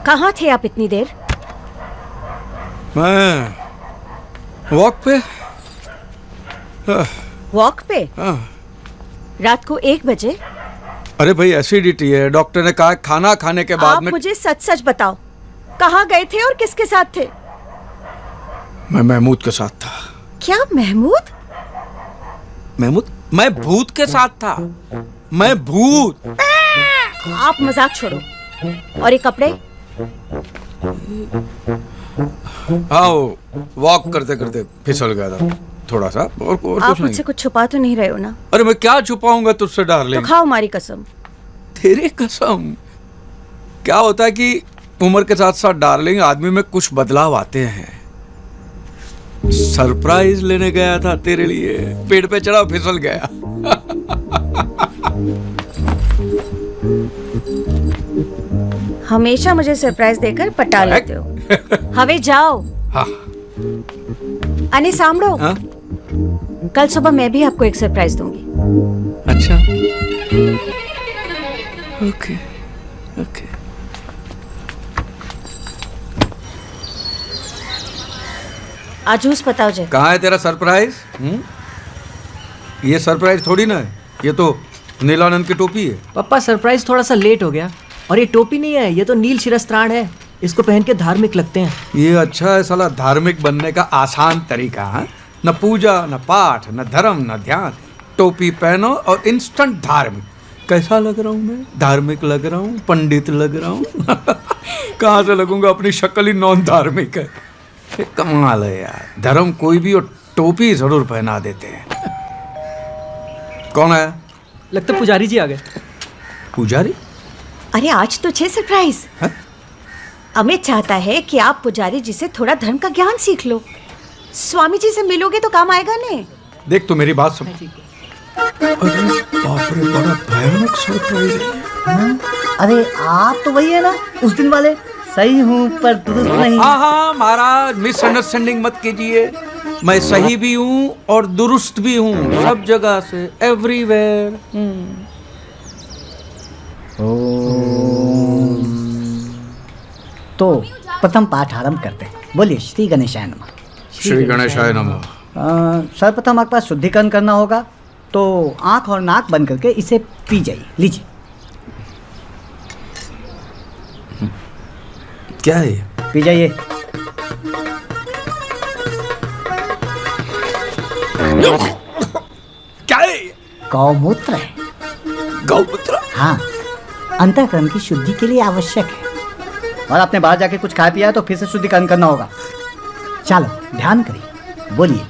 कहाँ थे आप इतनी देर? मैं वॉक पे। वॉक पे? हाँ। रात को 1 बजे? अरे भाई एसिडिटी है, डॉक्टर ने कहा खाना खाने के बाद आप में। मुझे सच सच बताओ, कहाँ गए थे और किसके साथ थे? मैं महमूद के साथ था। क्या महमूद? महमूद? मैं भूत के साथ था। मैं भूत। आप मजाक छोड़ो। और ये कपड़े? हाँ, वॉक करते करते फिसल गया था थोड़ा सा, और कुछ आप नहीं। मुझसे कुछ छुपा तो नहीं रहे हो ना? अरे मैं क्या छुपाऊंगा तुझसे तो डार्लिंग। खाओ हमारी कसम। तेरी कसम। क्या होता है कि उम्र के साथ साथ डार्लिंग आदमी में कुछ बदलाव आते हैं। सरप्राइज लेने गया था तेरे लिए, पेड़ पे चढ़ा फिसल गया। हमेशा मुझे सरप्राइज देकर पटा लेते हो। हवे जाओ। हाँ। अने सामड़ो। हाँ? कल सुबह मैं भी आपको एक सरप्राइज दूंगी। अच्छा। Okay okay. आजूस बताओ जे। कहाँ है तेरा सरप्राइज? ये सरप्राइज थोड़ी ना है, ये तो नीलानंद की टोपी है। पापा सरप्राइज थोड़ा सा लेट हो गया। और ये टोपी नहीं है, ये तो नील शिरस्त्राण है। इसको पहन के धार्मिक लगते हैं। ये अच्छा है साला, धार्मिक बनने का आसान तरीका है। न पूजा न पाठ न धर्म न ध्यान, टोपी पहनो और इंस्टेंट धार्मिक। कैसा लग रहा हूँ मैं? धार्मिक लग रहा हूँ, पंडित लग रहा हूँ। कहाँ से लगूंगा, अपनी शक्ल ही नॉन धार्मिक है। ये कमाल है यार, धर्म कोई भी और टोपी जरूर पहना देते हैं। कौन है? लगता पुजारी जी आ गए। पुजारी? अरे आज तो 6 सरप्राइज। अमित चाहता है कि आप पुजारी जी से थोड़ा धर्म का ज्ञान सीख लो। स्वामी जी से मिलोगे तो काम आएगा ने। देख तो मेरी बात सुन। अरे बाप रे, बड़ा भयानक सरप्राइज है। अरे आप तो वही है ना उस दिन वाले। सही हूँ पर दुरुस्त नहीं। हाँ हाँ महाराज, मिसअंडरस्टैंडिंग मत कीजिए। मैं सही भी हूँ और दुरुस्त भी हूँ, सब जगह से, एवरीवेयर। तो प्रथम पाठ आरंभ करते हैं। बोलिए श्री गणेशाय नमः। श्री गणेशाय नमः। सर्वप्रथम आपके पास शुद्धिकरण करना होगा, तो आंख और नाक बंद करके इसे पी जाइए। लीजिए। क्या है ये? पी जाइए। क्या है? गौमूत्र है। गौमूत्र? हाँ, अंतःकरण की शुद्धि के लिए आवश्यक है। और आपने बाहर जाके कुछ खाया पिया है तो फिर से शुद्धिकरण करना होगा। चलो ध्यान करिए। बोलिए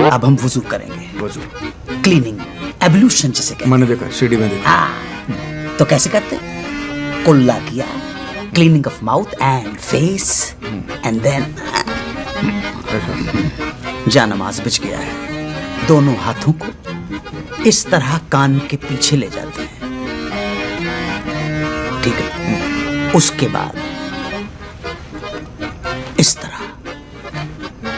अब हम वुजू करेंगे। वुजू, क्लीनिंग, एब्लूशन जिसे कहते हैं। मैंने देखा, सीढ़ी में देखा। तो कैसे करते हैं? कुल्ला किया, cleaning of mouth and face, and then जानमाज बिछ गया है। दोनों हाथों को इस तरह कान के पीछे ले जाते हैं, ठीक है? उसके बाद इस तरह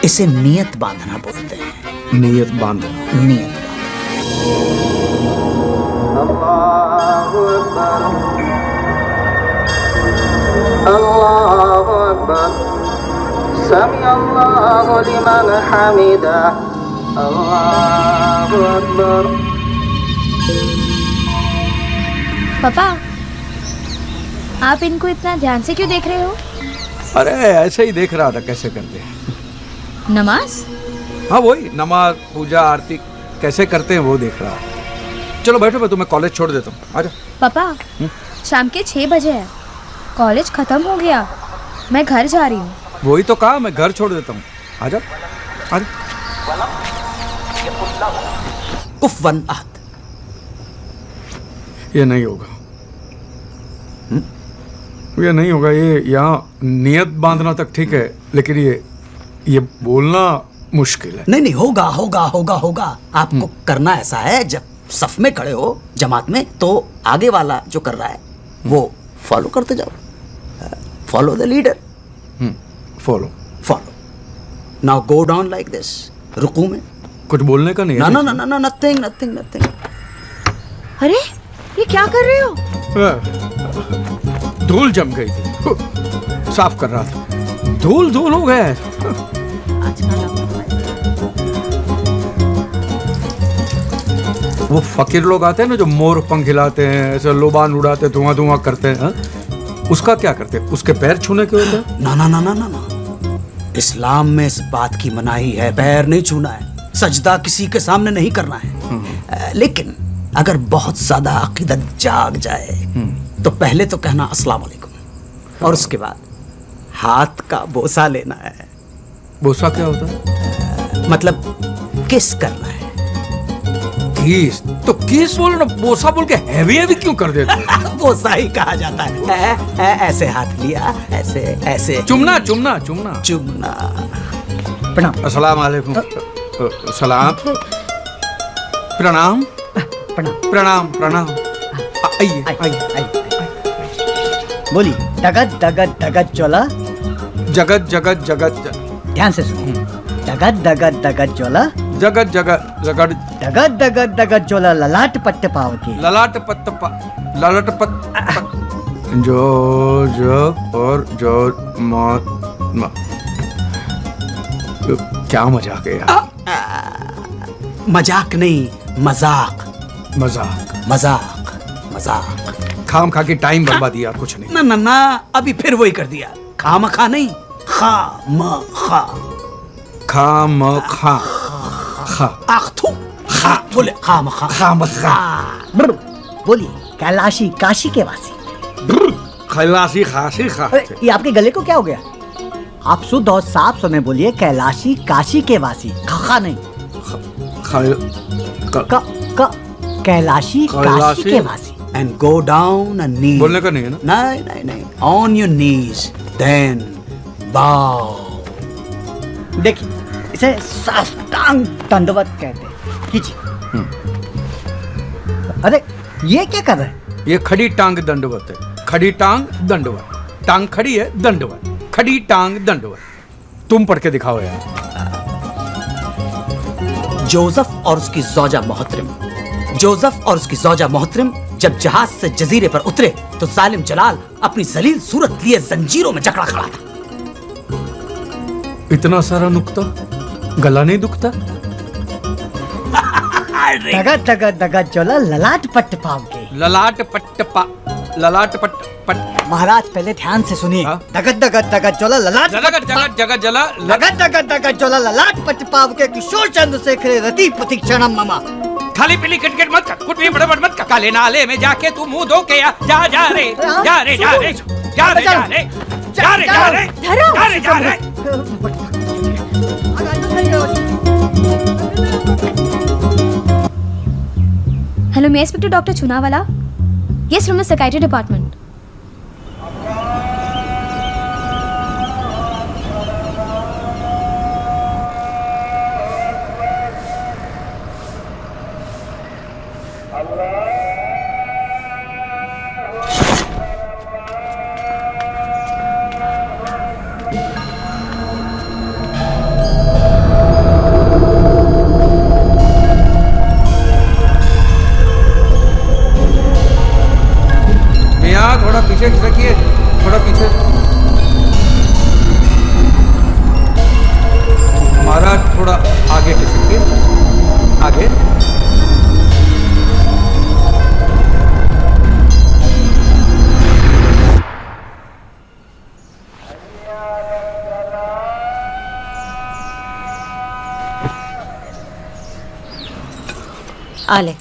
इसे नियत बांधना बोलते हैं। नियत बांधना। नियत अल्लाहु अकबर, समी अल्लाहु लिमन हमिदा, अल्लाहु अकबर। पापा, आप इनको इतना ध्यान से क्यों देख रहे हो? अरे ऐसे ही देख रहा था कैसे करते हैं। नमाज? हाँ वही, नमाज, पूजा, आरती कैसे करते हैं वो देख रहा। चलो बैठो, मैं तुम्हें कॉलेज छोड़ देता हूँ। आजा। पापा, शाम के 6 बजे है, कॉलेज खत्म हो गया, मैं घर जा रही हूँ। वही तो कहा, मैं घर छोड़ देता हूँ। आजा आजा। कुफवन अहद। ये नहीं होगा, ये नहीं होगा। ये यहाँ नियत बांधना तक ठीक है, लेकिन ये बोलना मुश्किल है। नहीं नहीं, होगा होगा होगा होगा। आपको करना ऐसा है, जब सफ में खड़े हो जमात में, तो आगे वाला जो कर रहा है वो फॉलो करते जाओ। Follow the leader. Follow follow. Now go down like this. रुकू में कुछ बोलने का नहीं है। ना ना ना ना, नथिंग नथिंग नथिंग। अरे ये क्या कर रहे हो? धूल जम गई थी, साफ कर रहा था, धूल धूल हो गया। वो फकीर लोग आते हैं ना जो मोर पंख हिलाते हैं, ऐसे लोबान उड़ाते, धुआं धुआं करते हैं, हाँ? उसका क्या करते हैं? उसके पैर छूने के होते हैं? ना ना ना ना ना ना, इस्लाम में इस बात की मनाही है, पैर नहीं छूना है, सजदा किसी के सामने नहीं करना है। लेकिन अगर बहुत ज्यादा अकीदत जाग जाए तो पहले तो कहना अस्सलाम वालेकुम और उसके बाद हाथ का बोसा लेना है। बोसा क्या होता है? मतलब किस करना है। किस? तो किस बोलो ना, बोसा बोल के हैवी हैवी क्यों कर देते हो? बोसा ही कहा जाता है। ऐसे हाथ लिया, ऐसे ऐसे चुमना चुमना चुमना चुमना। प्रणाम। अस्सलाम वालेकुम। सलाम। प्रणाम प्रणाम प्रणाम। आइए आइए। बोली जगत जगत जगत चोला। जगत जगत जगत। ध्यान से सुनिए। जगत जगत जगत चोला। जगत जगत जगत जगत जगत जगत चोला ललाट पट्ट पाव की। ललाट पत्त ललाट पत्त जो और जो मौत। क्या मजाक है यार? मजाक नहीं, मजाक मजाक मजाक मजाक। खाम खा के टाइम बर्बाद दिया, कुछ नहीं। ना ना ना, अभी फिर वही कर दिया। खाम खा नहीं, खा म खा। खाम खा खा आखथू खा बोले खाम खा खाम खा। बोली कैलाशी काशी के वासी। खलासी खासी खा। ये आपके गले को क्या हो गया? आप शुद्ध और साफ समय बोलिए कैलाशी काशी के वासी। खा नहीं, कैलाशी काशी के वासी। And go down and kneel. बोलने का नहीं है ना? नहीं नहीं नहीं, on your knees, then bow. देखिए, इसे साष्टांग दंडवत कहते हैं। कीजिए। अरे ये क्या कर रहे हैं? ये खड़ी टांग दंडवत है। खड़ी टांग दंडवत। टांग खड़ी है, दंडवत। खड़ी टांग दंडवत। तुम पढ़ के दिखाओ यार। जोसेफ और उसकी ज़ौजा मोहतरम। जोसेफ और उसकी ज़ौजा मोहतरम जब जहाज से जजीरे पर उतरे तो जालिम जलाल अपनी जलील सूरत लिए जंजीरों में जकड़ा खड़ा था। इतना सारा नुक्ता, गला नहीं दुखता? दगत दगत दगत चोला ललाट पट्ट पाव के। ललाट पट्ट पा ललाट पट्ट पट्ट। महाराज पहले ध्यान से सुनिए। दगत दगत दगत चोला ललाट जगत जगत जगत जला दगत दगत दगत चोला ललाट पट्ट पाव के किशोर चंद्रशेखर रति प्रतीक्षणम ममा। खाली पीली किटकिट मत कर, कुछ भी बड़बड़ मत कर। काले नाले में जाके तू मुंह धो के आ। जा जा रे जा रे जा रे जा रे जा रे जा रे जा रे जा रे जा रे। हेलो, मैं inspector doctor Chunawala. Yes, from the psychiatry department. थोड़ा पीछे खिसकिए, थोड़ा पीछे। महाराज थोड़ा आगे खिसकिए, आगे। आले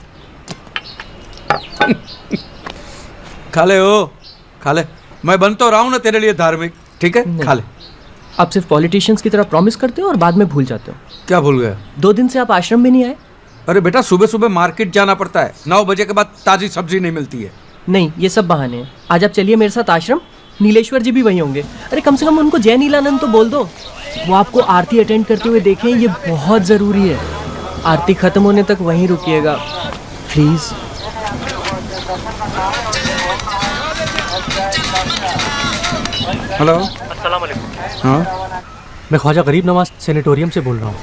खा ले ओ, खा ले। मैं बन तो रहा हूं ना तेरे लिए धार्मिक, ठीक है? खा ले। आप सिर्फ पॉलिटिशियंस की तरह प्रॉमिस करते हो और बाद में भूल जाते हो। क्या भूल गया? 2 दिन से आप आश्रम भी नहीं आए। अरे बेटा, सुबह सुबह मार्केट जाना पड़ता है। 9 बजे के बाद ताजी सब्जी नहीं मिलती है। नहीं, ये सब बहाने हैं। आज आप चलिए मेरे साथ आश्रम, नीलेश्वर जी भी वहीं होंगे। अरे कम से कम उनको जय नीलानंद तो बोल दो। वो आपको आरती अटेंड करते हुए देखें, ये बहुत ज़रूरी है। आरती खत्म होने तक वहीं रुकिएगा प्लीज़। हेलो, अस्सलाम वालेकुम। हाँ मैं ख्वाजा गरीब नवाज सेनेटोरियम से बोल रहा हूँ।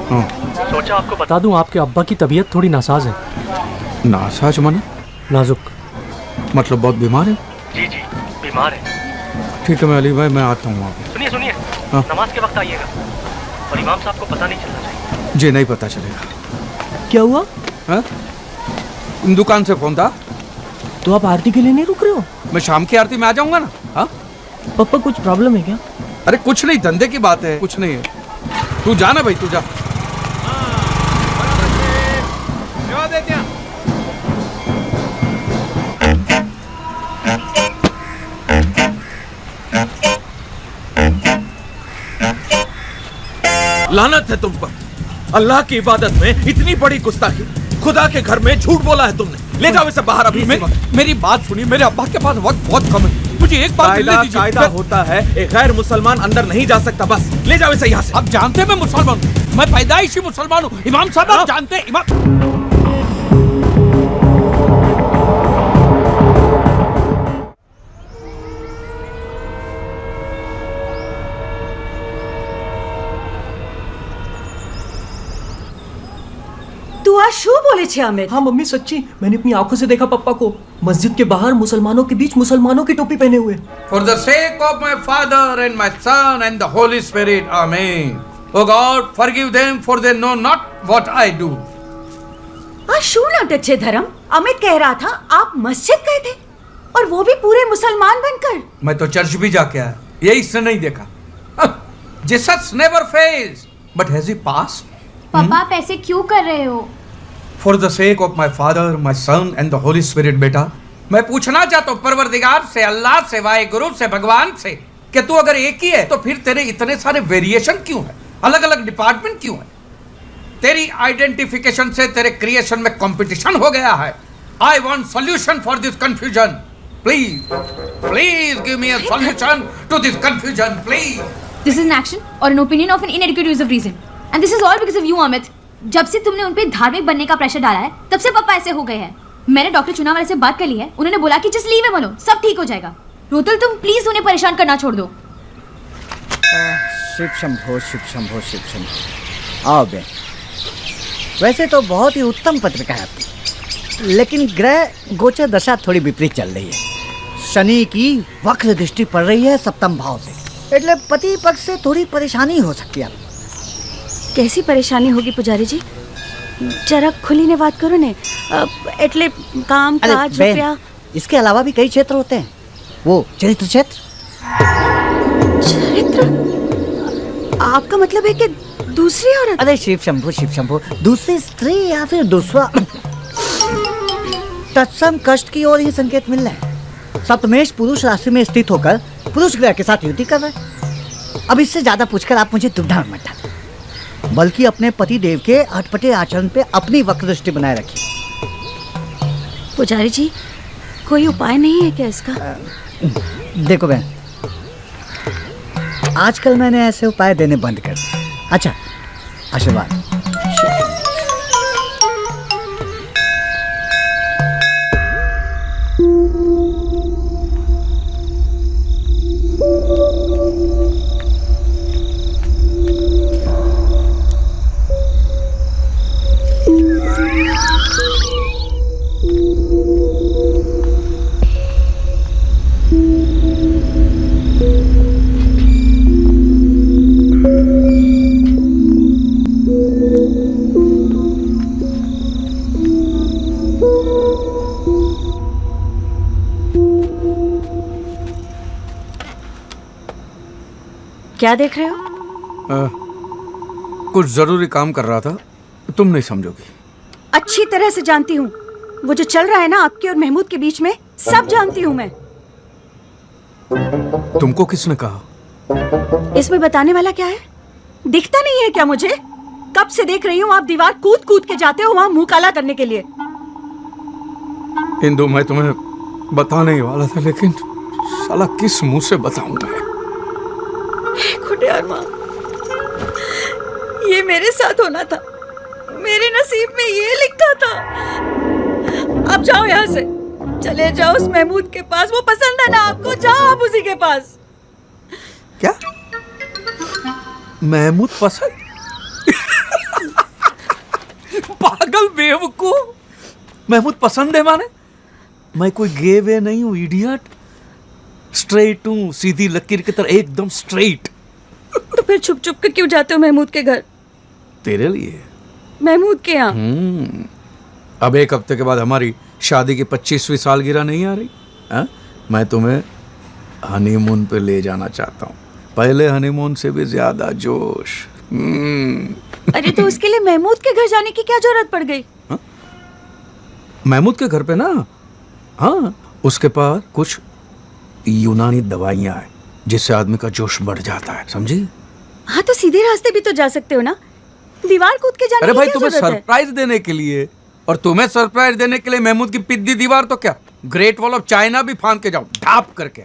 हाँ। सोचा आपको बता दूं, आपके अब्बा की तबीयत थोड़ी नासाज है। नासाज माने? नाजुक। मतलब बहुत बीमार है? जी जी बीमार है। ठीक है मैं अली भाई मैं आता हूँ वहाँ पे। सुनिए सुनिए, हाँ। नमाज के वक्त आइएगा और इमाम साहब को पता नहीं चलना चाहिए। जी नहीं पता चलेगा। क्या हुआ? हाँ? दुकान से फोन था। तो आप आरती के लिए नहीं रुक रहे हो? मैं शाम की आरती में आ जाऊंगा ना। हाँ पापा कुछ प्रॉब्लम है क्या? अरे कुछ नहीं, धंधे की बात है, कुछ नहीं है। तू जा ना भाई, तू जा। लानत है तुम पर। अल्लाह की इबादत में इतनी बड़ी गुस्ताखी। खुदा के घर में झूठ बोला है तुमने। ले जाओ इसे बाहर अभी। मेरी बात सुनिए, मेरे अब्बा के पास वक्त बहुत कम है, मुझे एक बात मिलने दीजिए। कायदा होता है, एक गैर मुसलमान अंदर नहीं जा सकता। बस ले जाओ इसे यहाँ से। आप जानते हैं मैं मुसलमान हूँ, मैं पैदाइशी मुसलमान हूँ। इमाम साहब आप जानते हैं इमाम। तू आज शू बोले छे अमित? हाँ मम्मी सच्ची, मैंने अपनी आंखों से देखा पप्पा को मस्जिद के बाहर मुसलमानों के बीच मुसलमानों की टोपी पहने हुए। For the sake of my Father and my Son and the Holy Spirit, Amen. Oh God, forgive them for they know not what I do. आज शू नाटक छे धर्म? अमित कह रहा था आप मस्जिद गए थे और वो भी पूरे मुसलमान बनकर। मैं तो चर्च भी जाके आया, ये इसने नहीं देखा। Jesus never fails, but has he passed? पापा आप ऐसे क्यों कर रहे हो? For the sake of my Father, my Son and the Holy Spirit, बेटा मैं पूछना चाहता हूँ परवरदिगार से, अल्लाह से, वाहेगुरु से, भगवान से कि तू अगर एक ही है तो फिर तेरे इतने सारे वेरिएशन क्यों है, अलग अलग डिपार्टमेंट क्यों है? तेरी आइडेंटिफिकेशन से तेरे क्रिएशन में कंपटीशन हो गया है। I want solution for this confusion. Please please give me a solution to this confusion please. This is an action और an opinion of an inadequate use of reason and this is all because of you Amit. जब से तुमने उन पे धार्मिक बनने का प्रेशर डाला है तब से पापा ऐसे हो गए हैं। मैंने डॉक्टर चुनाव वाले से बात कर ली है, उन्होंने बोला कि जस्ट लीव हिम अलोन, सब ठीक हो जाएगा। रोतल तुम प्लीज उन्हें परेशान करना छोड़ दो। शिव शंभो शिव शंभो शिव शंभो। आओ बे, वैसे तो बहुत ही उत्तम पत्रिका है आपकी, लेकिन ग्रह गोचर दशा थोड़ी विपरीत चल रही है। शनि की वक्र दृष्टि पड़ रही है सप्तम भाव से, એટલે पति पक्ष से थोड़ी परेशानी हो सकती है। कैसी परेशानी होगी पुजारी जी? जरा खुली ने बात करो ने। એટલે काम काज रुपया, इसके अलावा भी कई क्षेत्र होते हैं। वो चरित्र क्षेत्र। चरित्र? आपका मतलब है कि दूसरी औरत? अरे शिव शंभु, दूसरी स्त्री या फिर दूसरा तत्सम कष्ट की ओर ही संकेत मिल रहा है। सप्तमेश पुरुष राशि में स्थित होकर पुरुष ग्रह के साथ युति कर रहा है। अब इससे ज्यादा पूछकर आप मुझे दुविधा में मत डालें, बल्कि अपने पति देव के अटपटे आचरण पे अपनी वक्र दृष्टि बनाए रखिए। पुजारी जी कोई उपाय नहीं है क्या इसका? देखो बहन, आजकल मैंने ऐसे उपाय देने बंद कर दिए। अच्छा, आशीर्वाद। क्या देख रहे हो? कुछ जरूरी काम कर रहा था, तुम नहीं समझोगी। अच्छी तरह से जानती हूँ, वो जो चल रहा है ना आपके और महमूद के बीच में, सब जानती हूँ मैं। तुमको किसने कहा? इसमें बताने वाला क्या है? दिखता नहीं है क्या मुझे? कब से देख रही हूँ आप दीवार कूद कूद के जाते हो वहां मुंह काला करने के लिए। इंदु मैं तुम्हें बताने ही वाला था, लेकिन साला किस मुंह से बताऊंगा? खुटियार माँ, ये मेरे साथ होना था, मेरे नसीब में ये लिखा था। अब जाओ यहाँ से, चले जाओ उस महमूद के पास, वो पसंद है ना आपको, जाओ आप उसी के पास। क्या महमूद पसंद? पागल बेवकूफ, महमूद पसंद है माने? मैं कोई गे वे नहीं हूँ इडियट, स्ट्रेट हूँ, सीधी लकीर की तरह एकदम स्ट्रेट। तो फिर छुप छुप के क्यों जाते हो महमूद के घर? तेरे लिए। महमूद के यहाँ? अब 1 हफ्ते के बाद हमारी शादी की 25वीं सालगिरह नहीं आ रही? हा? मैं तुम्हें हनीमून पे ले जाना चाहता हूँ, पहले हनीमून से भी ज्यादा जोश। अरे तो उसके लिए महमूद के घर जाने की क्या जरूरत पड़ गई? महमूद के घर पे ना, हाँ, उसके पास कुछ यूनानी दवाइयाँ हैं जिससे आदमी का जोश बढ़ जाता है, समझी? हाँ तो सीधे रास्ते भी तो जा सकते हो ना, दीवार कूद के जाने अरे की भाई क्या तुम्हें जरूरत है? सरप्राइज देने के लिए, और तुम्हें सरप्राइज देने के लिए महमूद की पिद्दी दीवार तो क्या, ग्रेट वॉल ऑफ चाइना भी फांद के जाओ ढाप करके।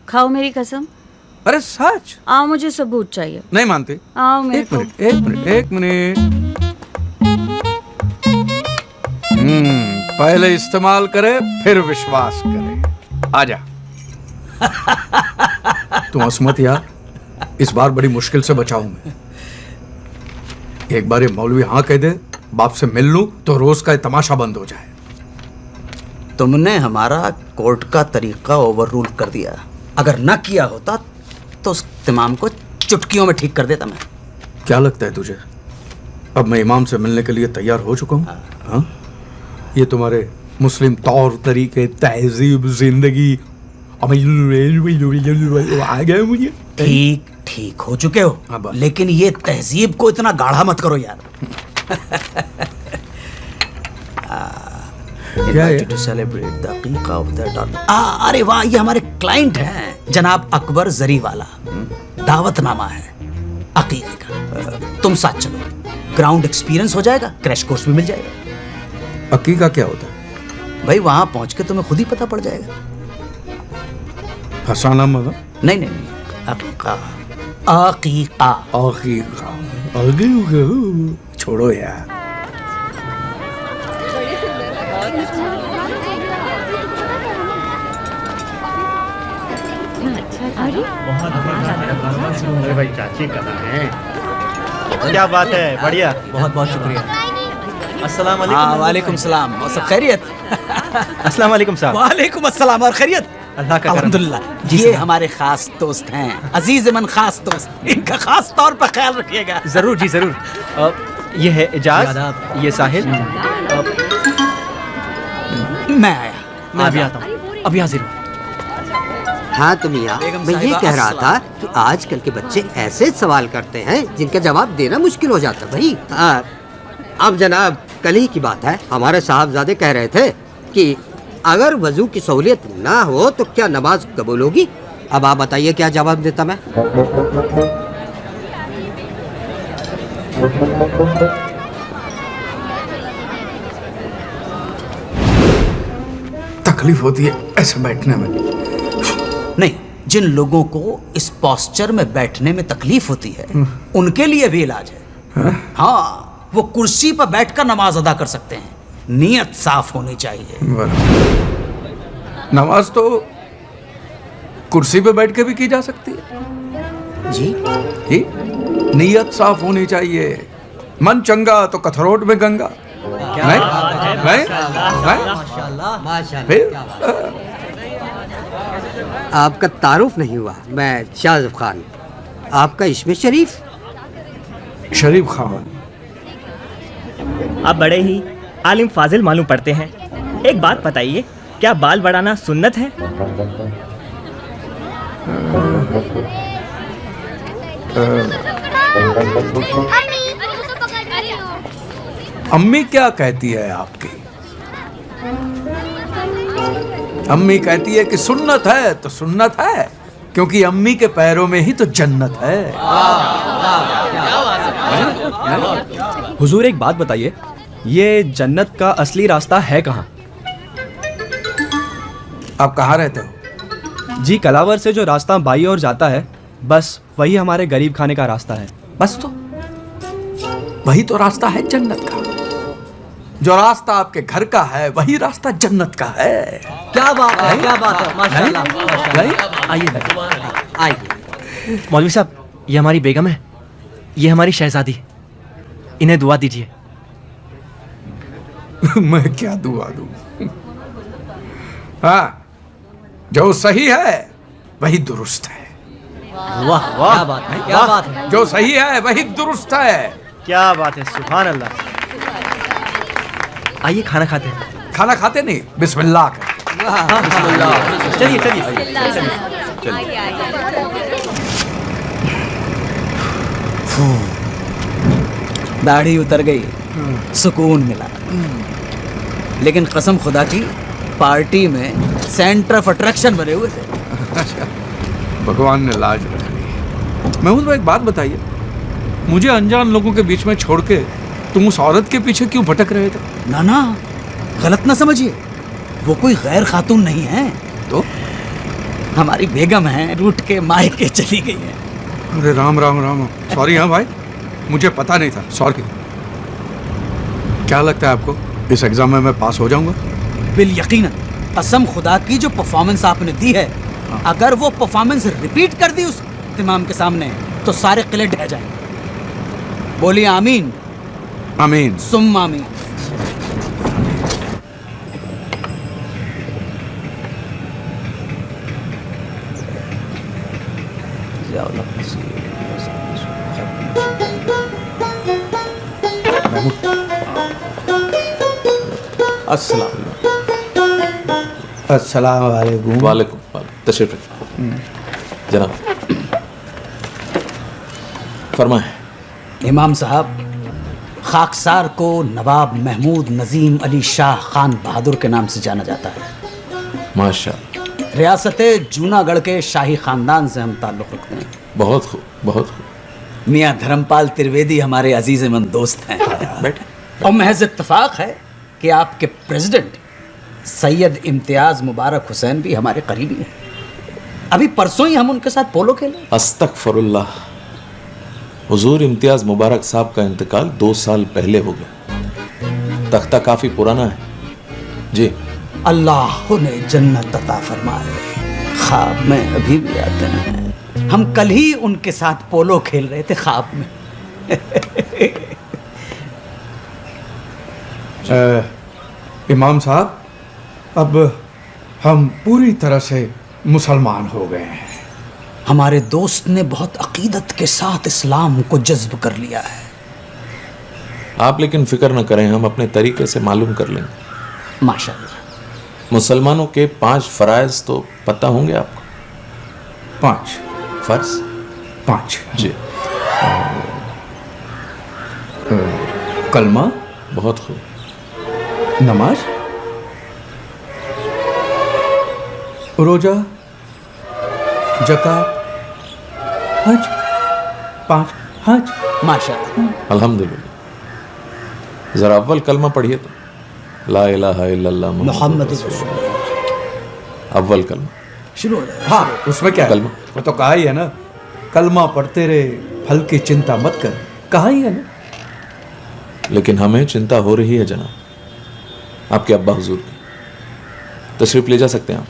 खाओ मेरी कसम। अरे सच? आओ, मुझे सबूत चाहिए। नहीं मानते? आओ मेरे को। एक मिनट। पहले इस्तेमाल करे फिर विश्वास करे। आजा। तुम हंस मत यार, इस बार बड़ी मुश्किल से बचाऊं मैं। एक बार ये मौलवी हाँ कह दे, बाप से मिल लूं तो रोज का ये तमाशा बंद हो जाए। तुमने हमारा कोर्ट का तरीका ओवररूल कर दिया। अगर ना किया होता तो उस इमाम को चुटकियों में ठीक कर देता मैं। क्या लगता है तुझे, अब मैं इमाम से मिलने के लिए तैयार हो चुका हूँ? हाँ? ये तुम्हारे मुस्लिम तौर तरीके, तहजीब, जिंदगी आ गए मुझे। ठीक ठीक हो चुके हो, लेकिन ये तहजीब को इतना गाढ़ा मत करो यार। To celebrate the aqiqah of the daughter. अरे वाह, ये हमारे क्लाइंट हैं जनाब अकबर जरीवाला। दावतनामा है अकीके का। तुम साथ चलो, ग्राउंड एक्सपीरियंस हो जाएगा, क्रैश कोर्स भी मिल जाएगा। अकीका क्या होता है? भाई वहां पहुंच के तुम्हें खुद ही पता पड़ जाएगा। फसाना मतलब? नहीं नहीं, अकीका अकीका अकीका। छोड़ो यार। अरे भाई चाची कहाँ हैं? क्या बात है, बढ़िया। बहुत बहुत शुक्रिया। अस्सलाम हाँ, वालेकुम। वालेकुम सलाम। और सब खैरियत? अस्सलाम वालेकुम साहब। वालेकुम अस्सलाम और खैरियत? अल्लाह का करम। अल्हम्दुलिल्लाह। ये हमारे खास दोस्त हैं, अजीज मन खास दोस्त, इनका खास तौर पर ख्याल रखिएगा। जरूर जी जरूर। ये है इजाज, ये साहिल। मैं आया। मैं अभी आता हूँ, अभी हाजिर हूँ। हाँ तो मियाँ, मैं ये कह रहा था कि आजकल के बच्चे ऐसे सवाल करते हैं जिनका जवाब देना मुश्किल हो जाता भाई। अब जनाब, कल ही की बात है, हमारे साहबजादे कह रहे थे कि अगर वजू की सहूलियत ना हो तो क्या नमाज कबूल होगी? अब आप बताइए क्या जवाब देता मैं? तकलीफ होती है ऐसे बैठने में? नहीं, जिन लोगों को इस पोस्चर में बैठने में तकलीफ होती है उनके लिए भी इलाज है। हाँ, वो कुर्सी पर बैठकर नमाज अदा कर सकते हैं, नियत साफ होनी चाहिए। नमाज तो कुर्सी पे बैठ के भी की जा सकती है जी। नियत साफ होनी चाहिए। मन चंगा तो कथरोट में गंगा। आपका तारुफ नहीं हुआ, मैं शाहज़ब खान। आपका इसमें शरीफ? शरीफ खान। आप बड़े ही आलिम फाजिल मालूम पड़ते हैं। एक बात बताइए, क्या बाल बढ़ाना सुन्नत है? अम्मी क्या कहती है आपकी? अम्मी कहती है कि सुन्नत है तो सुन्नत है, क्योंकि अम्मी के पैरों में ही तो जन्नत है। हुजूर एक बात बताइए, ये जन्नत का असली रास्ता है कहाँ? आप कहाँ रहते हो? जी, कलावर से जो रास्ता बाई ओर जाता है, बस वही हमारे गरीब खाने का रास्ता है। बस तो वही तो रास्ता है जन्नत का। जो रास्ता आपके घर का है वही रास्ता जन्नत का है। क्या बात है, क्या बात है, माशाल्लाह। आइए मौलवी साहब, ये हमारी बेगम है, ये हमारी शहजादी, इन्हें दुआ दीजिए। मैं क्या दुआ दूं? हाँ, जो सही है वही दुरुस्त है। वाह वाह, क्या बात है, क्या बात है। जो सही है वही दुरुस्त है। क्या बात है, सुभान अल्लाह। आइए खाना खाते हैं। खाना खाते नहीं, बिस्मिल्लाह कर। चलिए चलिए दाढ़ी उतर गई, सुकून मिला। लेकिन कसम खुदा की पार्टी में सेंटर ऑफ अट्रैक्शन बने हुए थे। भगवान ने लाज रख ली। महमूद भाई, एक बात बताइए, मुझे अनजान लोगों के बीच में छोड़ के तुम उस औरत के पीछे क्यों भटक रहे थे? ना ना, गलत ना समझिए, वो कोई गैर खातून नहीं है। तो हमारी बेगम है, रूठ के मायके चली गई है। अरे राम राम राम, सॉरी। हाँ भाई, मुझे पता नहीं था, सॉरी। क्या लगता है आपको, इस एग्जाम में मैं पास हो जाऊंगा? बिल यकीनन, कसम खुदा की जो परफॉर्मेंस आपने दी है, अगर वो परफॉर्मेंस रिपीट कर दी उस इमाम के सामने तो सारे किले ढह जाएंगे। बोलिए आमीन। आमीन सुम आमीन। अस्सलाम वालेकुम। वालेकुम। तशरीफ रखिए जनाब, फरमाएं। इमाम साहब, खाकसार को नवाब महमूद नजीम अली शाह खान बहादुर के नाम से जाना जाता है। माशाअल्लाह। रियासत जूनागढ़ के शाही खानदान से हम ताल्लुक़ रखते हैं। बहुत खूब, बहुत खूब। मियाँ धर्मपाल त्रिवेदी हमारे अजीज़-ए-मंद दोस्त हैं। बैठे। और महज इत्तफाक है कि आपके प्रेसिडेंट सैयद इम्तियाज़ मुबारक हुसैन भी हमारे करीबी हैं। अभी परसों ही हम उनके साथ पोलो खेले। अस्तगफिरुल्लाह, हुजूर इम्तियाज़ मुबारक साहब का इंतकाल 2 साल पहले हो गया। तख्ता काफ़ी पुराना है जी। अल्लाह ने जन्नत अता फरमाए, ख्वाब में अभी भी आते हैं। हम कल ही उनके साथ पोलो खेल रहे थे ख्वाब में। इमाम साहब, अब हम पूरी तरह से मुसलमान हो गए हैं। हमारे दोस्त ने बहुत अकीदत के साथ इस्लाम को जज्ब कर लिया है। आप लेकिन फिक्र न करें, हम अपने तरीके से मालूम कर लेंगे। माशाअल्लाह। मुसलमानों के 5 फ़राइज़ तो पता होंगे आपको? 5 फ़र्ज़? 5 जी। कलमा। बहुत खूब। नमाज, रोजा, ज़कात, हज। 5 हज। माशाअल्लाह। अल्हम्दुलिल्लाह। ज़रा अव्वल कलमा पढ़िए तो। ला इलाहा इल्लल्लाह मुहम्मद रसूलुल्लाह। अव्वल कलमा शुरू हो जाए। हाँ, उसमें क्या है? कलमा। वो तो कहा ही है ना, कलमा पढ़ते रहे, फल की चिंता मत कर। कहा ही है ना। लेकिन हमें चिंता हो रही है जनाब, आपके अब्बा हुजूर की। तशरीफ ले जा सकते हैं आप।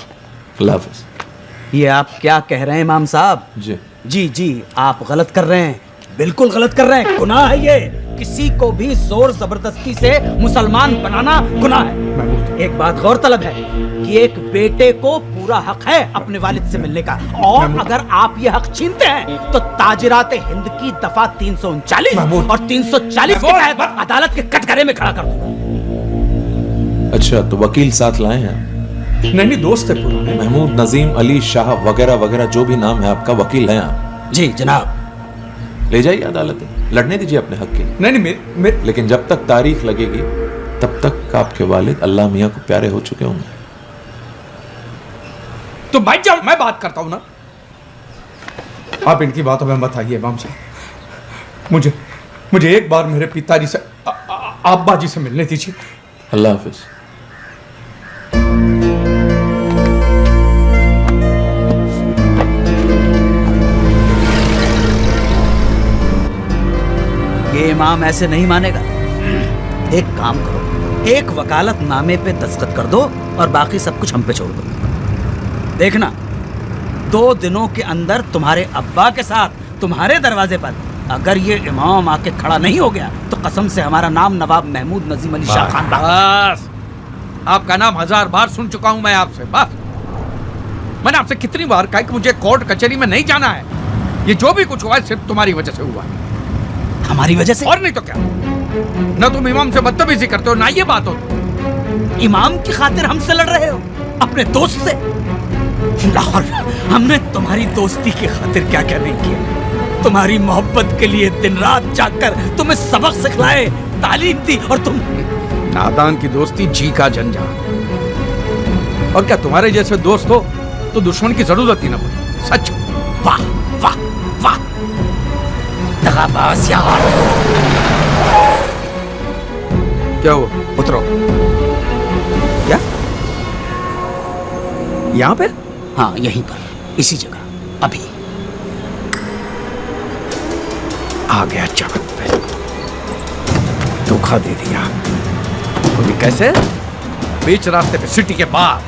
अल्लाह हाफ़िज़। ये आप क्या कह रहे हैं इमाम साहब? जी जी जी, आप गलत कर रहे हैं, बिल्कुल गलत कर रहे हैं। गुनाह है ये, किसी को भी जोर जबरदस्ती से मुसलमान बनाना गुनाह है। एक बात गौरतलब है कि एक बेटे को पूरा हक है अपने वालिद से मिलने का, और अगर आप ये हक छीनते हैं तो ताजिरात हिंद की दफा 339 और 340 के तहत अदालत के कटघरे में खड़ा कर दूंगा। अच्छा, तो वकील साथ लाए हैं? नहीं, दोस्त है पुराने। महमूद नजीम अली शाह वगैरह वगैरह जो भी नाम है आपका, वकील हैं आप? जी जनाब। ले जाइए अदालत में, लड़ने दीजिए अपने हक के लिए। नहीं, लेकिन जब तक तारीख लगेगी तब तक आपके वालिद अल्लाह मियाँ को प्यारे हो चुके होंगे। तो भाई जाओ, मैं बात करता हूं ना। आप इनकी बातों में मत आइए इमाम साहब। मुझे एक बार मेरे पिताजी से, अब्बा जी से मिलने दीजिए। अल्लाह हाफ़िज़। ये इमाम ऐसे नहीं मानेगा। एक काम करो, एक वकालत नामे पे दस्तखत कर दो और बाकी सब कुछ हम पे छोड़ दो। देखना, 2 दिनों के अंदर तुम्हारे अब्बा के साथ तुम्हारे दरवाजे पर अगर ये इमाम आके खड़ा नहीं हो गया तो कसम से हमारा नाम नवाब महमूद नजीम अली शाह खान। बस, आपका नाम 1000 बार सुन चुका हूं मैं आपसे। बस मैंने आपसे कितनी बार कहा कि मुझे कोर्ट कचहरी में नहीं जाना है। ये जो भी कुछ हुआ है सिर्फ तुम्हारी वजह से हुआ है। हमारी वजह से? और नहीं तो क्या। न तुम इमाम से बदतमीजी करते हो ना ये बात होती। इमाम की खातिर हमसे लड़ रहे हो, अपने दोस्त से? लाहौर, हमने तुम्हारी दोस्ती की खातिर क्या क्या नहीं किया। तुम्हारी मोहब्बत के लिए दिन रात जागकर तुम्हें सबक सिखलाए, तालीम दी, और तुम नादान की दोस्ती जी का झंझार। और क्या तुम्हारे जैसे दोस्त हो तो दुश्मन की जरूरत ही ना पड़े। सच। वाह वाह वाह, दगाबाज यार। क्या हुआ? उतरो। क्या? यहाँ पे? हाँ, यहीं पर, इसी जगह, अभी। आ गया चाकत पे, धोखा दे दिया। तो भी कैसे? बीच रास्ते पे, सिटी के बाहर।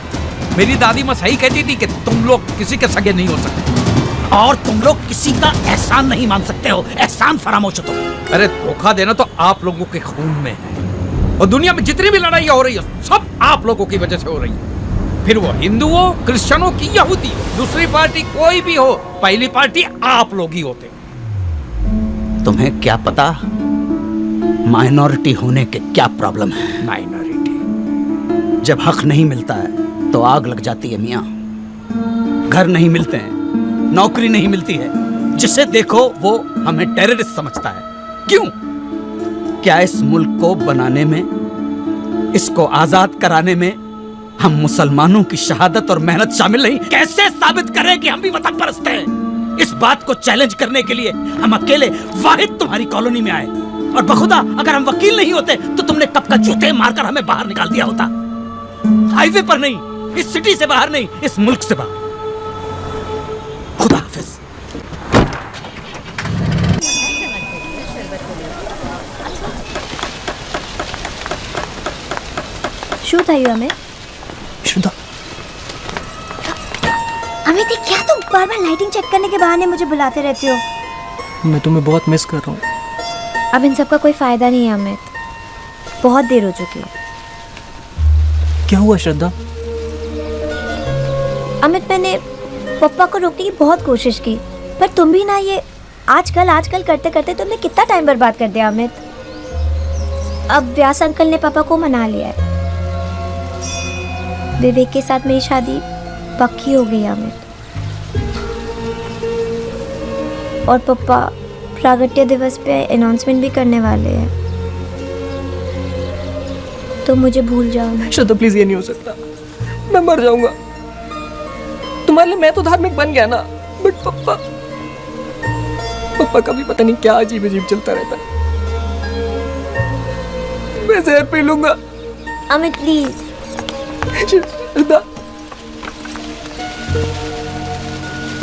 मेरी दादी माँ सही कहती थी कि तुम लोग किसी के सगे नहीं हो सकते, और तुम लोग किसी का एहसान नहीं मान सकते हो। एहसान फरामोश हो तुम। अरे धोखा देना तो आप लोगों के खून में है, और दुनिया में जितनी भी लड़ाइयाँ हो रही है सब आप लोगों की वजह से हो रही है। फिर वो हिंदू हो, क्रिश्चियन हो कि यहूदी हो, दूसरी पार्टी कोई भी हो, पहली पार्टी आप लोग ही होते। तुम्हें क्या पता माइनॉरिटी होने के क्या प्रॉब्लम है। माइनॉरिटी? जब हक नहीं मिलता है तो आग लग जाती है मियाँ। घर नहीं मिलते हैं, नौकरी नहीं मिलती है, जिसे देखो वो हमें टेररिस्ट समझता है। क्यों? क्या इस मुल्क को बनाने में, इसको आजाद कराने में हम मुसलमानों की शहादत और मेहनत शामिल नहीं? कैसे साबित करें कि हम भी वतन परस्त हैं? इस बात को चैलेंज करने के लिए हम अकेले वाहिद तुम्हारी कॉलोनी में आए, और बखुदा अगर हम वकील नहीं होते तो तुमने कब का जूते मारकर हमें बाहर निकाल दिया होता। हाईवे पर नहीं, इस सिटी से बाहर नहीं, इस मुल्क से बाहर। खुदा हाफिज। શું થયું અમિત? शुदा, अमित, ये क्या तुम बार बार लाइटिंग चेक करने के बहाने मुझे बुलाते रहते हो? मैं तुम्हें बहुत मिस कर रहा हूँ। अब इन सब का कोई फायदा नहीं है अमित, बहुत देर हो चुकी है। क्या हुआ श्रद्धा? अमित, मैंने पप्पा को रोकने की बहुत कोशिश की, पर तुम भी ना ये आजकल करते करते तुमने कितना टाइम बर्बाद कर दिया अमित। अब व्यास अंकल ने पापा को मना लिया है। विवेक के साथ मेरी शादी पक्की हो गई अमित, और पापा प्रागट्य दिवस पे अनाउंसमेंट भी करने वाले हैं, तो मुझे भूल जाओ। श्रद्धा प्लीज, ये नहीं हो सकता, मैं मर जाऊंगा। तुम्हारे लिए मैं तो धार्मिक बन गया ना, बट पप्पा का भी पता नहीं क्या अजीब अजीब चलता रहता है। मैं जहर पी लूंगा। अमित प्लीज।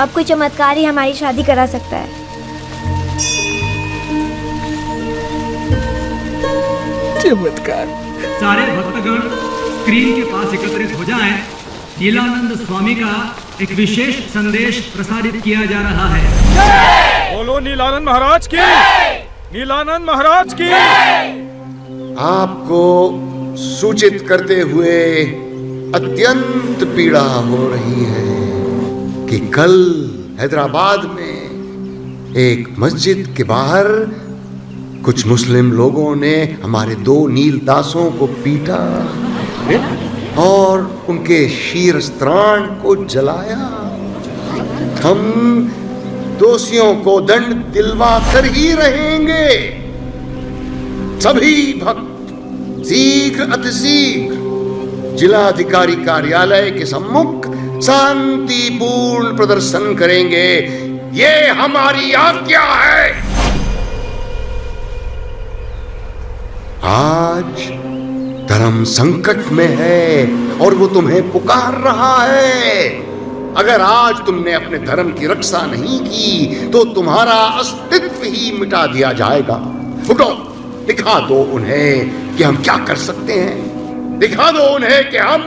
अब कोई चमत्कार ही हमारी शादी करा सकता है। चमत्कार? सारे भक्तगण स्क्रीन के पास एकत्रित हो जाएं। नीलानंद स्वामी का एक विशेष संदेश प्रसारित किया जा रहा है। बोलो नीलानंद महाराज की, नीलानंद महाराज की। आपको सूचित करते हुए अत्यंत पीड़ा हो रही है कि कल हैदराबाद में एक मस्जिद के बाहर कुछ मुस्लिम लोगों ने हमारे 2 नीलदासों को पीटा और उनके शीरस्त्राण को जलाया। हम दोषियों को दंड दिलवा कर ही रहेंगे। सभी भक्त शीघ्र अतिशीघ्र जिलाधिकारी कार्यालय के सम्मुख शांतिपूर्ण प्रदर्शन करेंगे। ये हमारी आज्ञा है। आज धर्म संकट में है और वो तुम्हें पुकार रहा है। अगर आज तुमने अपने धर्म की रक्षा नहीं की तो तुम्हारा अस्तित्व ही मिटा दिया जाएगा। उठो, दिखा दो उन्हें कि हम क्या कर सकते हैं। दिखा दो उन्हें कि हम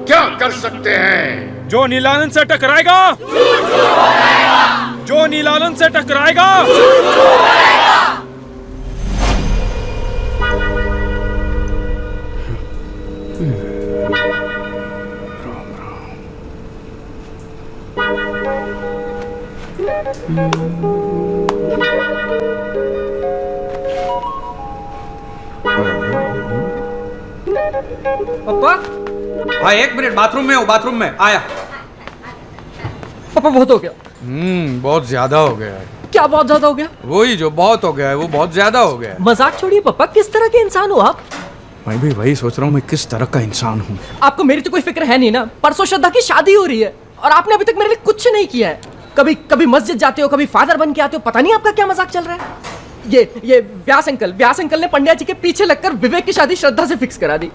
क्या कर सकते हैं। जो नीलानंद से टकराएगा, जो नीलानंद से टकराएगा, पापा, हाँ 1 मिनट, बाथरूम में हूँ, बाथरूम में आया। पापा बहुत हो गया। बहुत ज्यादा हो गया है। क्या बहुत ज्यादा हो गया? वही जो बहुत हो गया है वो बहुत ज्यादा हो गया है। मजाक छोड़िए पापा, किस तरह के इंसान हो आप? मैं भी वही सोच रहा हूँ, मैं किस तरह का इंसान हूँ। आपको मेरी तो कोई फिक्र है नहीं ना। परसों श्रद्धा की शादी हो रही है और आपने अभी तक मेरे लिए कुछ नहीं किया है। कभी कभी मस्जिद जाते हो, कभी फादर बन के आते हो, पता नहीं आपका क्या मजाक चल रहा है। ये व्यास अंकल ने पंड्या जी के पीछे लगकर विवेक की शादी श्रद्धा से फिक्स करा दी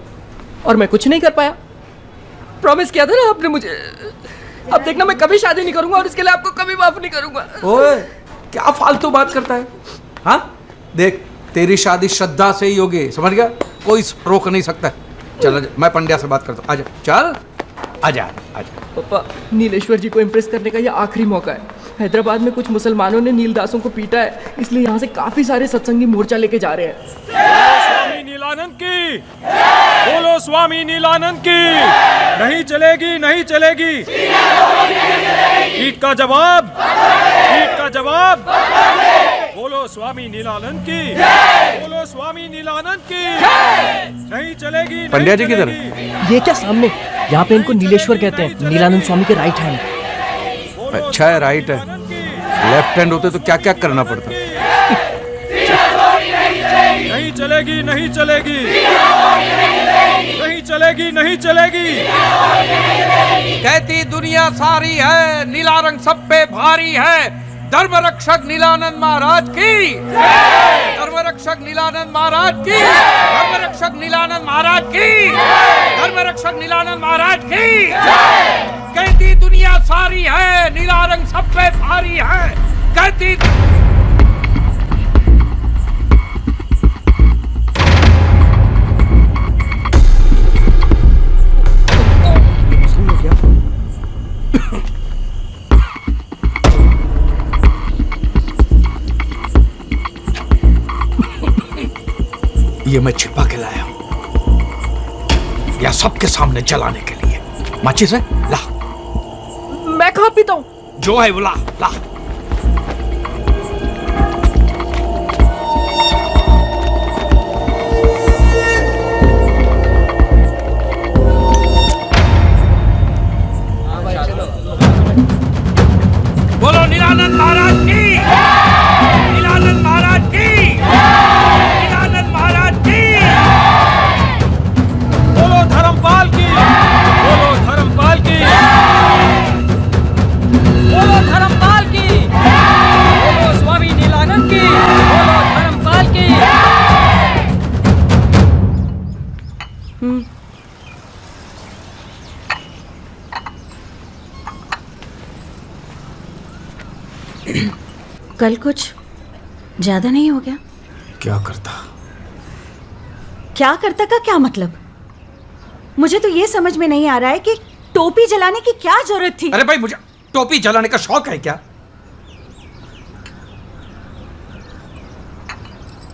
और मैं कुछ नहीं कर पाया। प्रॉमिस किया था ना आपने मुझे। अब देखना मैं कभी शादी नहीं करूंगा और इसके लिए आपको कभी माफ नहीं करूंगा। ओए, क्या फालतू बात करता है? हाँ देख, तेरी शादी श्रद्धा से ही होगी, समझ गया? कोई रोक नहीं सकता। चल मैं पंड्या से बात करता हूँ। आजा, चल आजा आजा। पापा, नीलेश्वर जी को इम्प्रेस करने का ये आखिरी मौका है। हैदराबाद में कुछ मुसलमानों ने नीलदासों को पीटा है, इसलिए यहाँ से काफी सारे सत्संगी मोर्चा लेके जा रहे हैं। स्वामी नीलानंद की बोलो, स्वामी नीलानंद की। नहीं चलेगी, नहीं चलेगी। ईट का जवाब, ईट का जवाब। बोलो स्वामी नीलानंद की, बोलो स्वामी नीलानंद की। नहीं चलेगी। पंड्या जी किधर? ये क्या सामने? यहाँ पे इनको नीलेश्वर कहते हैं, नीलानंद स्वामी के राइट हैंड। अच्छा है, राइट है। लेफ्ट हैंड होते तो क्या क्या करना पड़ता। नहीं चलेगी, नहीं चलेगी, नहीं चलेगी, नहीं चलेगी। कहती दुनिया सारी है, नीला रंग सब पे भारी है। धर्म रक्षक नीलानंद महाराज की, धर्म रक्षक नीलानंद महाराज की, धर्म रक्षक नीलानंद महाराज की, धर्म रक्षक नीलानंद महाराज की। कहती दुनिया सारी है, नीला रंग सब पे भारी है। कहती ये मैं छिपा के लाया हूं या सबके सामने जलाने के लिए। माचिस है? ला। मैं कहाँ पीता हूँ? जो है वो ला, ला। बोलो नीलानंद महाराज की, नीलानंद महाराज की, नीलानंद महाराज की। बोलो धर्मपाल की, बोलो धर्मपाल की, बोलो धर्मपाल की, बोलो स्वामी नीलानंद की, बोलो धर्मपाल की। कल कुछ ज्यादा नहीं हो गया? क्या करता? क्या करता का क्या मतलब? मुझे तो ये समझ में नहीं आ रहा है कि टोपी जलाने की क्या जरूरत थी। अरे भाई, मुझे टोपी जलाने का शौक है क्या?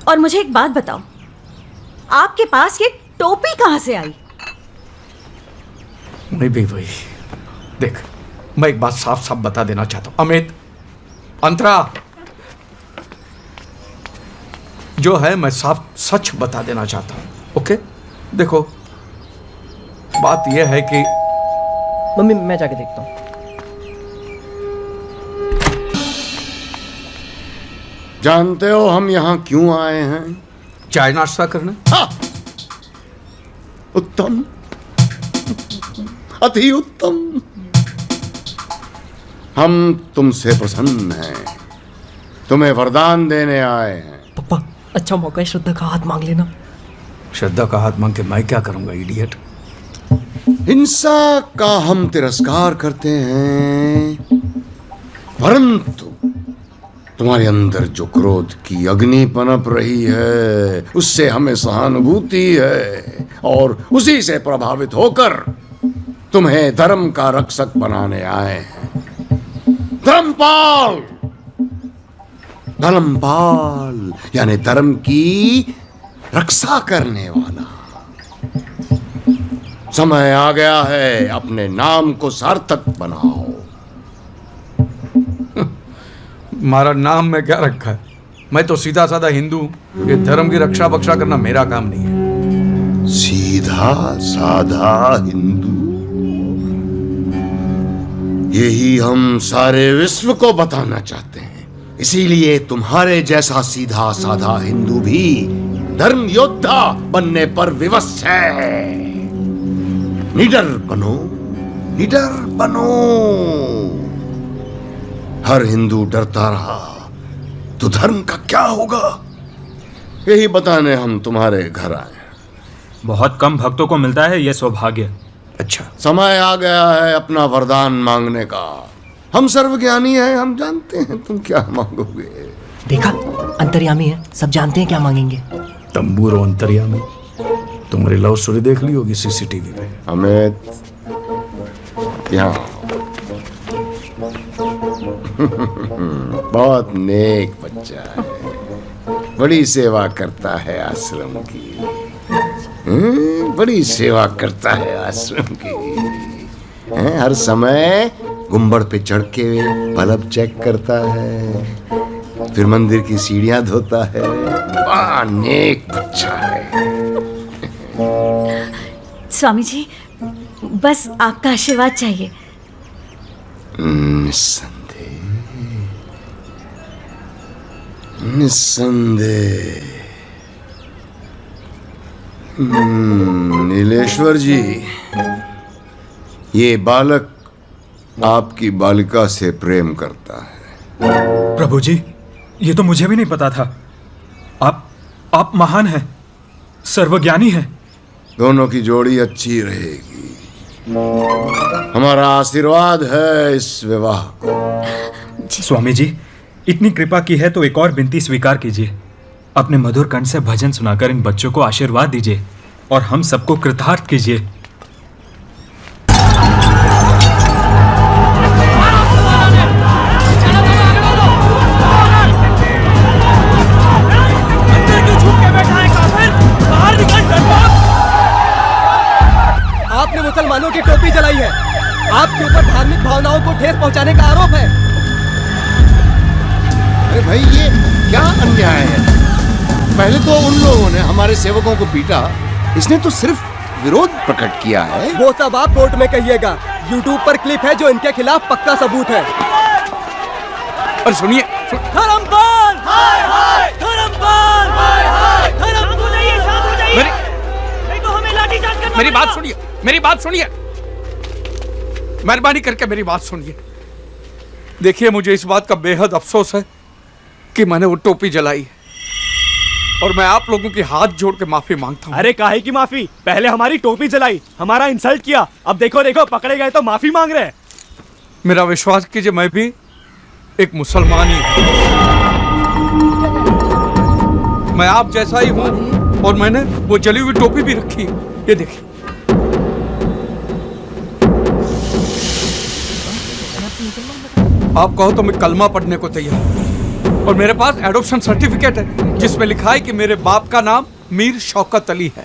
और मुझे एक बात बताओ, आपके पास ये टोपी कहां से आई? मैं भी वही। देख, मैं एक बात साफ साफ बता देना चाहता हूं। अमित, अंतरा, जो है मैं साफ सच बता देना चाहता हूं। ओके? देखो, बात यह है कि मम्मी, मैं जाके देखता हूँ। जानते हो हम यहाँ क्यों आए हैं? चाय नाश्ता करने। उत्तम, अति उत्तम। हम तुमसे प्रसन्न हैं, तुम्हें वरदान देने आए हैं। पापा, अच्छा मौका है, श्रद्धा का हाथ मांग लेना। श्रद्धा का हाथ मांग के मैं क्या करूंगा, इडियट? हिंसा का हम तिरस्कार करते हैं, परंतु तुम्हारे अंदर जो क्रोध की अग्नि पनप रही है उससे हमें सहानुभूति है और उसी से प्रभावित होकर तुम्हें धर्म का रक्षक बनाने आए हैं। धर्मपाल, धर्मपाल यानी धर्म की रक्षा करने वाला। समय आ गया है, अपने नाम को सार्थक बनाओ। हमारा नाम में क्या रखा है? मैं तो सीधा साधा हिंदू हूँ। ये धर्म की रक्षा बक्षा करना मेरा काम नहीं है। सीधा साधा हिंदू, यही हम सारे विश्व को बताना चाहते हैं। इसीलिए तुम्हारे जैसा सीधा साधा हिंदू भी धर्म योद्धा बनने पर विवश है। निडर बनो, निडर बनो। हर हिंदू डरता रहा तो धर्म का क्या होगा, यही बताने हम तुम्हारे घर आए। बहुत कम भक्तों को मिलता है ये सौभाग्य। अच्छा, समय आ गया है अपना वरदान मांगने का। हम सर्वज्ञानी हैं, हम जानते हैं तुम क्या मांगोगे। देखा, अंतर्यामी है, सब जानते हैं क्या मांगेंगे। तंबूर और अंतर्यामी, तुम्हारी लव स्टोरी देख ली होगी सीसीटीवी पे। अमित, यहाँ बहुत नेक बच्चा है, बड़ी सेवा करता है आश्रम की। बड़ी सेवा करता है आश्रम की। हर समय गुंबद पे चढ़ के बल्ब चेक करता है, फिर मंदिर की सीढ़ियां धोता है। बड़ा नेक बच्चा है। स्वामी जी, बस आपका आशीर्वाद चाहिए। निस्संदेह, निस्संदेह। नीलेश्वर जी, ये बालक आपकी बालिका से प्रेम करता है। प्रभु जी, ये तो मुझे भी नहीं पता था। आप महान हैं, सर्वज्ञानी हैं। दोनों की जोड़ी अच्छी रहेगी। हमारा आशीर्वाद है इस विवाह को। स्वामी जी, इतनी कृपा की है तो एक और विनती स्वीकार कीजिए। अपने मधुर कंठ से भजन सुनाकर इन बच्चों को आशीर्वाद दीजिए और हम सबको कृतार्थ कीजिए। आपने मुसलमानों की टोपी जलाई है। आपके ऊपर धार्मिक भावनाओं को ठेस पहुंचाने का आरोप है। अरे भाई, ये क्या अन्याय है। पहले तो उन लोगों ने हमारे सेवकों को पीटा, इसने तो सिर्फ विरोध प्रकट किया है। वो सब आप कोर्ट में कहिएगा। YouTube पर क्लिप है जो इनके खिलाफ पक्का सबूत है। और सुनिए, धर्मपाल, हाय हाय, धर्मपाल, हाय हाय, धर्म हो जाइए, शांत हो जाइए। नहीं तो हमें लाठीचार्ज करना। मेरी बात सुनिए, मेरी बात सुनिए, मेहरबानी करके मेरी बात सुनिए। देखिए, मुझे इस बात का बेहद अफसोस है कि मैंने वो टोपी जलाई है और मैं आप लोगों के हाथ जोड़ के माफी मांगता हूँ। अरे काहे की माफी? पहले हमारी टोपी जलाई, हमारा इंसल्ट किया, अब देखो देखो पकड़े गए तो माफी मांग रहे हैं। मेरा विश्वास कीजिए, मैं भी एक मुसलमान ही हूँ। मैं आप जैसा ही हूँ और मैंने वो जली हुई टोपी भी रखी है। ये देखिए। आप कहो तो मैं कलमा पढ़ने को तैयार हूं। और मेरे पास एडॉप्शन सर्टिफिकेट है जिसमें लिखा है कि मेरे बाप का नाम मीर शौकत अली है।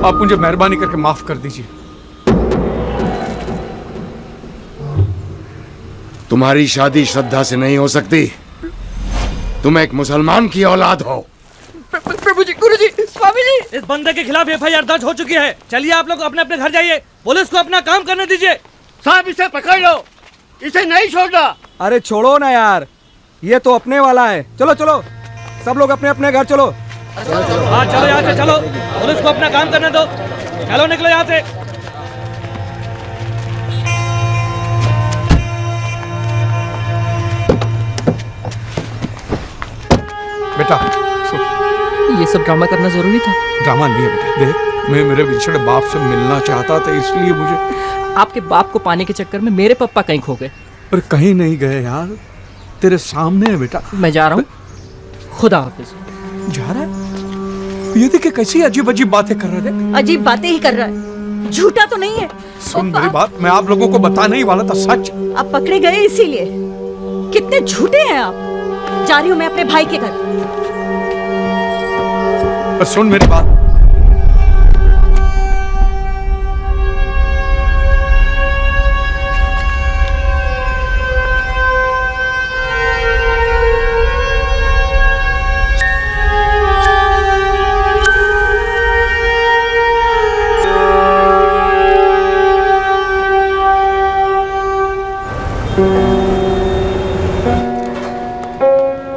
आप मुझे मेहरबानी करके माफ कर दीजिए। तुम्हारी शादी श्रद्धा से नहीं हो सकती। तुम एक मुसलमान की औलाद हो। प्रभु जी, गुरु जी, स्वामी जी, इस बंदे के खिलाफ FIR दर्ज हो चुकी है। चलिए आप लोग अपने अपने घर जाइए, पुलिस को अपना काम करने दीजिए। साहब, इसे पकड़ लो, इसे नहीं छोड़ना। अरे छोड़ो ना यार, ये तो अपने वाला है। चलो चलो, सब लोग अपने अपने घर चलो। हाँ चलो यहाँ से, चलो, पुलिस को अपना काम करने दो। चलो निकलो यहाँ से। बेटा, ये सब ड्रामा करना जरूरी था? ड्रामा नहीं है बेटा। देख, मैं मेरे बिछड़े बाप से मिलना चाहता था, इसलिए मुझे। आपके बाप को पाने के चक्कर में मेरे पापा कहीं खो गए। पर कहीं नहीं गए यार, तेरे सामने है बेटा। मैं जा रहा हूँ, खुदा हाफिज। जा रहा है? ये देखिए कैसी अजीब अजीब बातें कर रहे थे। अजीब बातें ही कर रहा है, झूठा तो नहीं है। सुन मेरी बात, मैं आप लोगों को बताने ही वाला था सच। आप पकड़े गए इसीलिए। कितने झूठे हैं आप। जा रही हूँ मैं अपने भाई के घर। पर सुन मेरी बात,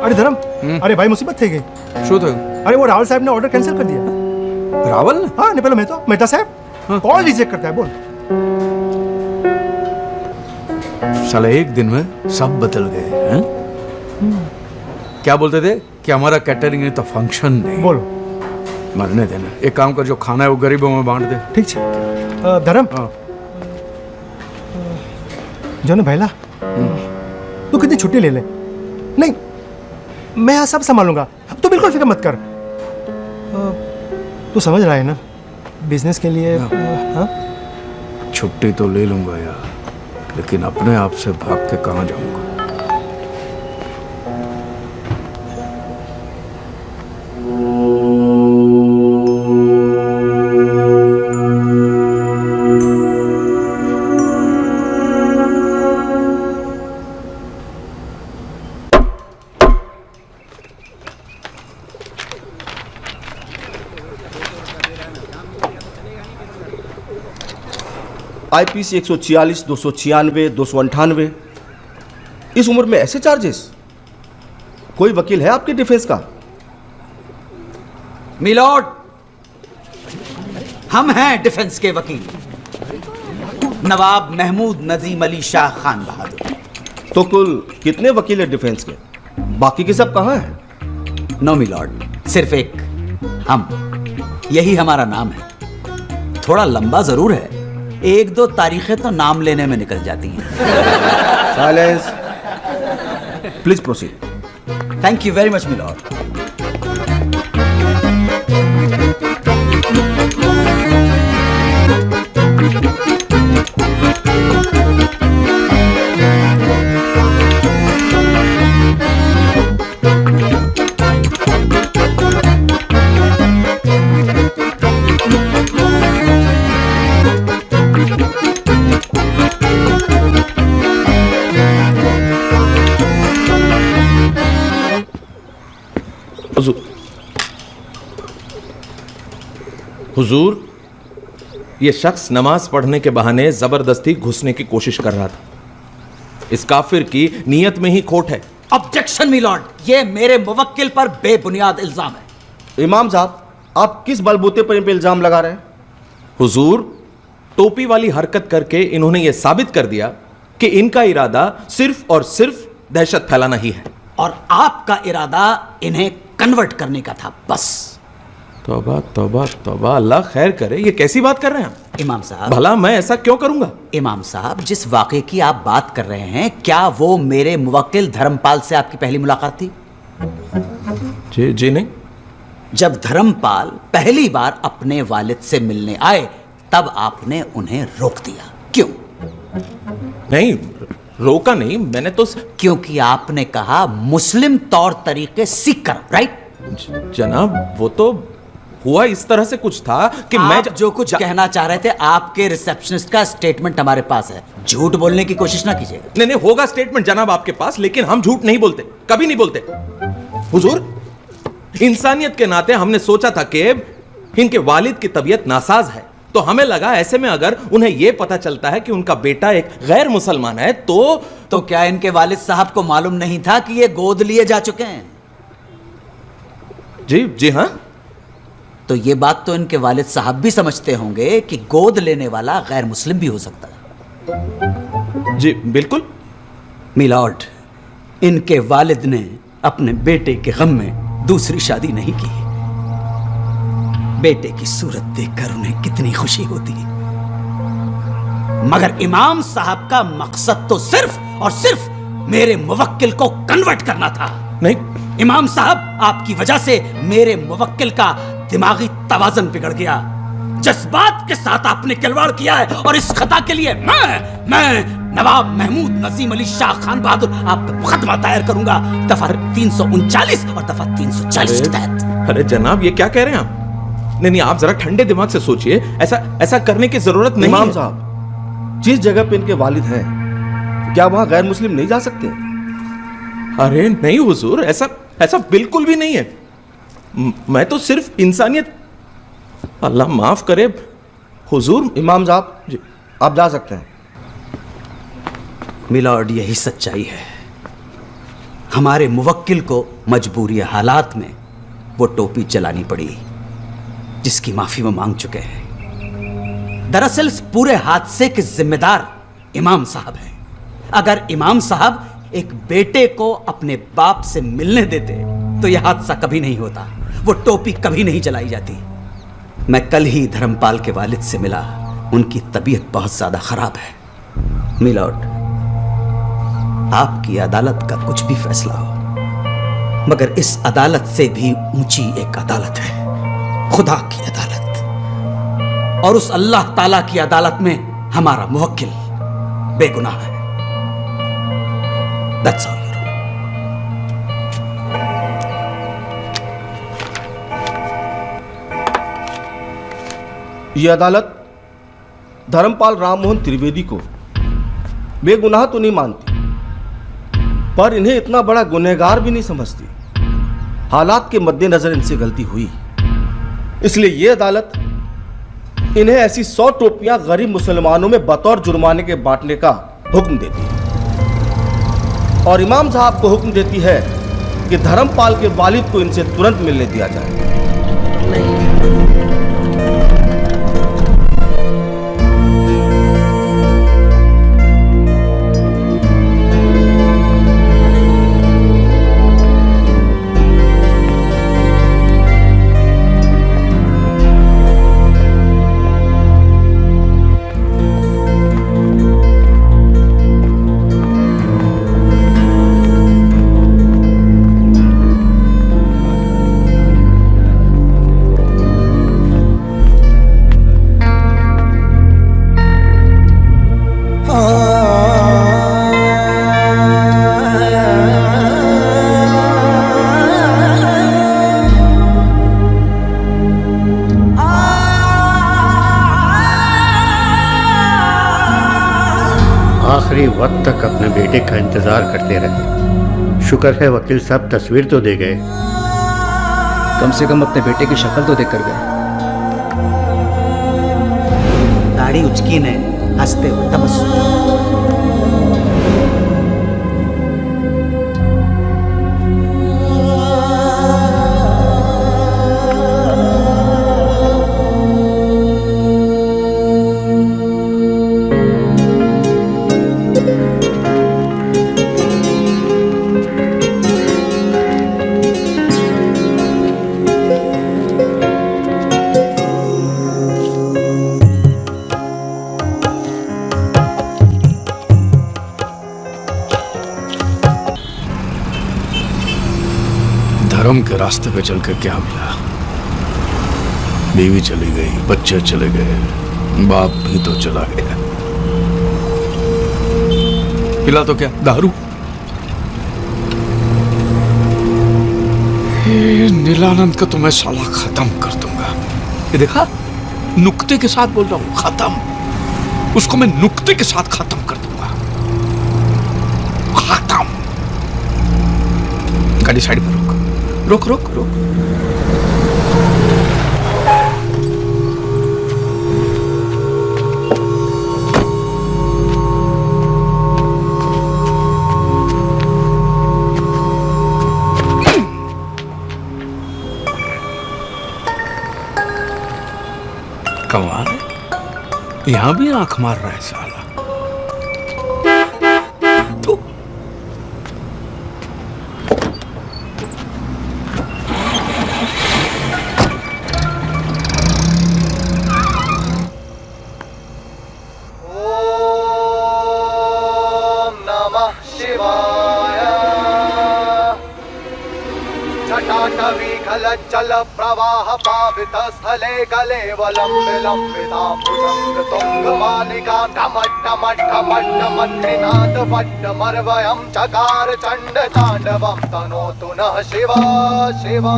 अरे धर्म, अरे भाई मुसीबत થઈ ગઈ. શું થયું? अरे वो रावल साहब ने ऑर्डर कैंसिल कर दिया. रावल? हाँ, नहीं पहले मेहता साहब कॉल रिजेक्ट करता है. बोल. साला एक दिन में सब बदल गए हैं. क्या बोलते थे कि हमारा कैटरिंग नहीं तो फंक्शन नहीं. बोलो. मरने देना. एक काम कर, जो खाना है वो गरीबों में बांट दे. ठीक है. धर्म, जो ना भैला, तू कितनी छुट्टी ले ले. नहीं, मैं यहाँ सब संभालूंगा. तू बिल्कुल फिक्र मत कर. तू समझ रहा है ना, बिजनेस के लिए. हाँ, छुट्टी तो ले लूंगा यार, लेकिन अपने आप से भाग के कहाँ जाऊंगा. IPC 146, 296, 298. इस उम्र में ऐसे चार्जेस? कोई वकील है आपके डिफेंस का? मिलॉर्ड, हम हैं डिफेंस के वकील, नवाब महमूद नजीम अली शाह खान बहादुर. तो कुल कितने वकील हैं डिफेंस के? बाकी के सब कहाँ हैं? नो मिलॉर्ड, सिर्फ एक, हम. यही हमारा नाम है. थोड़ा लंबा जरूर है, एक दो तारीखें तो नाम लेने में निकल जाती हैं. Silence. Please proceed. Thank you very much milord. हुजूर, ये शख्स नमाज पढ़ने के बहाने जबरदस्ती घुसने की कोशिश कर रहा था. इस काफिर की नीयत में ही खोट है. ऑब्जेक्शन मिलॉर्ड, ये मेरे मुवक्किल पर बेबुनियाद इल्जाम है. इमाम साहब, आप किस बलबूते पर इन पे इल्जाम लगा रहे हैं? हुजूर, टोपी वाली हरकत करके इन्होंने ये साबित कर दिया कि इनका इरादा सिर्फ और सिर्फ दहशत फैलाना ही है. और आपका इरादा इन्हें कन्वर्ट करने का था, बस. तौबा तौबा तौबा, अल्लाह खैर करे. ये कैसी बात कर रहे हैं आप? इमाम साहब, भला मैं ऐसा क्यों करूंगा? इमाम साहब, जिस वाक़े की आप बात कर रहे हैं, क्या वो मेरे मुवक्किल धर्मपाल से आपकी पहली मुलाकात थी? जी नहीं. जब धर्मपाल पहली बार अपने वालिद से मिलने आए, तब आपने उन्हें रोक दिया. क्यों? नहीं, रोका नहीं मैंने तो. क्योंकि आपने कहा मुस्लिम तौर तरीके सीख कर. राइट जनाब, वो तो हुआ इस तरह से कुछ था कि मैं जो कुछ कहना चाह रहे थे, आपके रिसेप्शनिस्ट का स्टेटमेंट हमारे पास है. झूठ बोलने की कोशिश ना कीजिएगा. नहीं, होगा स्टेटमेंट जनाब आपके पास, लेकिन हम झूठ नहीं बोलते, कभी नहीं बोलते. हुजूर, इंसानियत के नाते हमने सोचा था कि इनके वालिद की तबीयत नासाज है, तो हमें लगा ऐसे में अगर उन्हें यह पता चलता है कि उनका बेटा एक गैर मुसलमान है तो क्या इनके वालिद साहब को मालूम नहीं था कि ये गोद लिए जा चुके हैं? जी हाँ. तो ये बात तो इनके वालिद साहब भी समझते होंगे कि गोद लेने वाला गैर मुस्लिम भी हो सकता है. जी बिल्कुल. मिलॉर्ड, इनके वालिद ने अपने बेटे के गम में दूसरी शादी नहीं की. बेटे की सूरत देखकर उन्हें कितनी खुशी होती. मगर इमाम साहब का मकसद तो सिर्फ और सिर्फ मेरे मुवक्किल को कन्वर्ट करना था. नहीं इमाम साहब, आपकी वजह से मेरे मुवक्किल का दिमागी तवाज़ुन बिगड़ गया. जज्बात के साथ आपने खिलवाड़ किया है, और इस खता के लिए मैं नवाब महमूद नजीम अली शाह खान बहादुर आप पे मुकदमा दायर करूंगा, दफा 339 और दफा 340 के तहत. अरे जनाब, ये क्या कह रहे हैं आप? नहीं, आप जरा ठंडे दिमाग से सोचिए. ऐसा करने की जरूरत नहीं. इमाम साहब, जिस जगह पे इनके वालिद हैं, क्या वहां गैर मुस्लिम नहीं जा सकते? अरे नहीं हुजूर, ऐसा बिल्कुल भी नहीं है. मैं तो सिर्फ इंसानियत. अल्लाह माफ करे हुजूर. इमाम साहब जी, आप जा सकते हैं. मिलॉर्ड, यही सच्चाई है। हमारे मुवक्किल को मजबूरी हालात में वो टोपी चलानी पड़ी जिसकी माफी वो मांग चुके हैं। दरअसल इस पूरे हादसे के जिम्मेदार इमाम साहब हैं। अगर इमाम साहब एक बेटे को अपने बाप से मिलने देते तो यह हादसा कभी नहीं होता, वो टोपी कभी नहीं जलाई जाती। मैं कल ही धर्मपाल के वालिद से मिला, उनकी तबीयत बहुत ज्यादा खराब है। मिलॉर्ड, आपकी अदालत का कुछ भी फैसला हो, मगर इस अदालत से भी ऊंची एक अदालत है, खुदा की अदालत। और उस अल्लाह ताला की अदालत में हमारा मुवक्किल बेगुनाह है। That's all. ये अदालत धर्मपाल राममोहन त्रिवेदी को बेगुनाह तो नहीं मानती, पर इन्हें इतना बड़ा गुनहगार भी नहीं समझती। हालात के मद्देनजर इनसे गलती हुई, इसलिए ये अदालत इन्हें ऐसी 100 टोपियां गरीब मुसलमानों में बतौर जुर्माने के बांटने का हुक्म देती है और इमाम साहब को हुक्म देती है कि धर्मपाल के वालिद को इनसे तुरंत मिलने दिया जाए। आखिरी वक्त तक अपने बेटे का इंतजार करते रहे। शुक्र है वकील साहब तस्वीर तो दे गए। कम से कम अपने बेटे की शक्ल तो देख कर गए। दाढ़ी उचकी ने हंसते हुए तबस्सुम। धर्म के रास्ते पे चल के क्या मिला? बीवी चली गई, बच्चे चले गए, बाप भी तो चला गया। पिला तो क्या, दारू? नीलानंद का तो मैं साला खत्म कर दूंगा। ये देखा, नुक्ते के साथ बोल रहा हूं, खत्म। उसको मैं नुक्ते के साथ खत्म कर दूंगा। खत्म। गाड़ी साइड पर रोक रोक रोक। कमाल है, यहां भी आंख मार रहा है साला। जल प्रवाह पावित स्थले कलेवलम विलंबितां भुजंग तुंग मालिका ढमट ढमट ढमट ढमट्रिनाद वट्ट मर्वयं चकार चंड तांडवं तनोतु नः शिवा शिवा।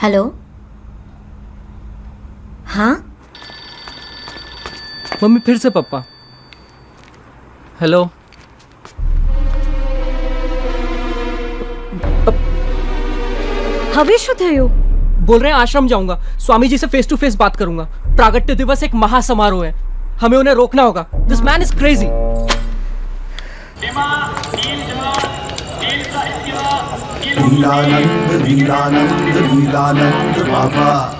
हेलो, हाँ मम्मी फिर से पप्पा। हेलो। हवे शुद्ध है बोल रहे हैं आश्रम जाऊंगा, स्वामी जी से फेस टू फेस बात करूंगा। प्रागट्य दिवस एक महासमारोह है, हमें उन्हें रोकना होगा। This man is crazy. Lilanand Lilanand Lilanand Baba,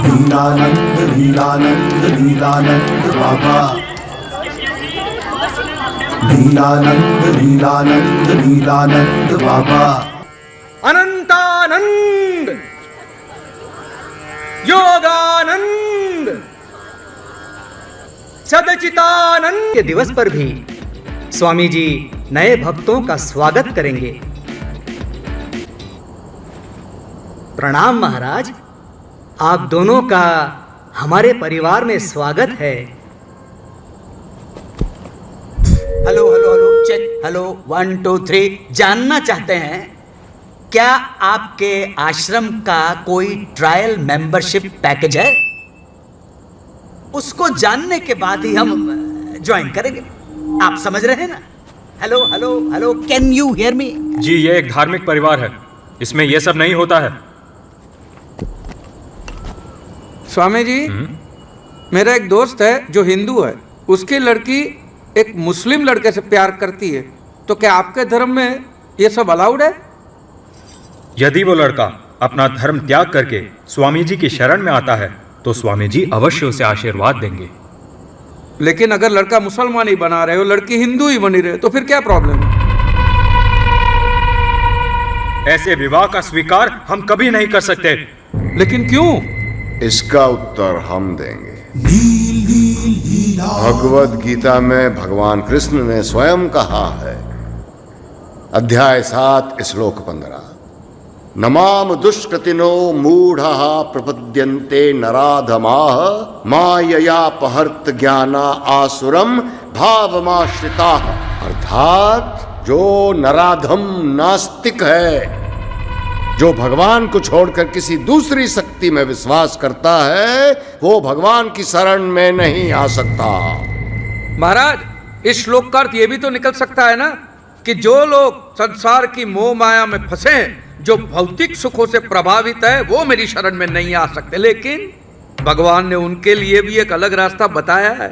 Lilanand Lilanand Lilanand Baba, Lilanand Lilanand Lilanand Baba. Anantanand, Yoganand, Sadchitanand के दिवस पर भी स्वामी जी नए भक्तों का स्वागत करेंगे। प्रणाम महाराज, आप दोनों का हमारे परिवार में स्वागत है। Hello hello hello check, hello 1 2 3। जानना चाहते हैं क्या आपके आश्रम का कोई ट्रायल मेंबरशिप पैकेज है? उसको जानने के बाद ही हम ज्वाइन करेंगे। आप समझ रहे हैं ना? Hello hello hello, can you hear me? जी ये एक धार्मिक परिवार है, इसमें ये सब नहीं होता है। स्वामी जी, मेरा एक दोस्त है जो हिंदू है, उसकी लड़की एक मुस्लिम लड़के से प्यार करती है, तो क्या आपके धर्म में ये सब अलाउड है? यदि वो लड़का अपना धर्म त्याग करके स्वामी जी की शरण में आता है तो स्वामी जी अवश्य उसे आशीर्वाद देंगे। लेकिन अगर लड़का मुसलमान ही बना रहे हो, लड़की हिंदू ही बनी रहे, तो फिर क्या प्रॉब्लम है? ऐसे विवाह का स्वीकार हम कभी नहीं कर सकते। लेकिन क्यों? इसका उत्तर हम देंगे। भगवद गीता में भगवान कृष्ण ने स्वयं कहा है, अध्याय 7 श्लोक 15, नमाम दुष्कृतिनो मूढ़ः प्रपद्यन्ते नराधमाः माययापहर्त ज्ञाना आसुरम भावमाश्रिताः। अर्थात जो नराधम नास्तिक है, जो भगवान को छोड़कर किसी दूसरी शक्ति में विश्वास करता है, वो भगवान की शरण में नहीं आ सकता। महाराज, इस श्लोक का अर्थ ये भी तो निकल सकता है ना कि जो लोग संसार की मोह माया में फंसे हैं, जो भौतिक सुखों से प्रभावित है, वो मेरी शरण में नहीं आ सकते। लेकिन भगवान ने उनके लिए भी एक अलग रास्ता बताया है,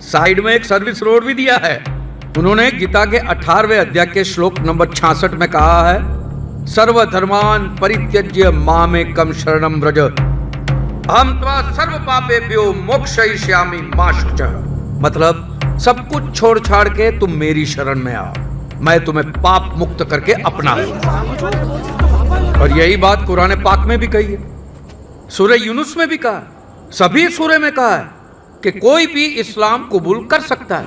साइड में एक सर्विस रोड भी दिया है। उन्होंने गीता के 18वें अध्याय के श्लोक नंबर 66 में कहा है, सर्वधर्मान परित्यज्य मामेकं शरणं व्रज अहं त्वा सर्व पापेभ्यो मोक्षयिष्यामि मा शुचः। मतलब सब कुछ छोड़ छाड़ के तुम मेरी शरण में आओ, मैं तुम्हें पाप मुक्त करके अपना लूंगा। और यही बात कुरान पाक में भी कही है, सूरह यूनुस में भी कहा, सभी सूरह में कहा है कि कोई भी इस्लाम कबूल कर सकता है।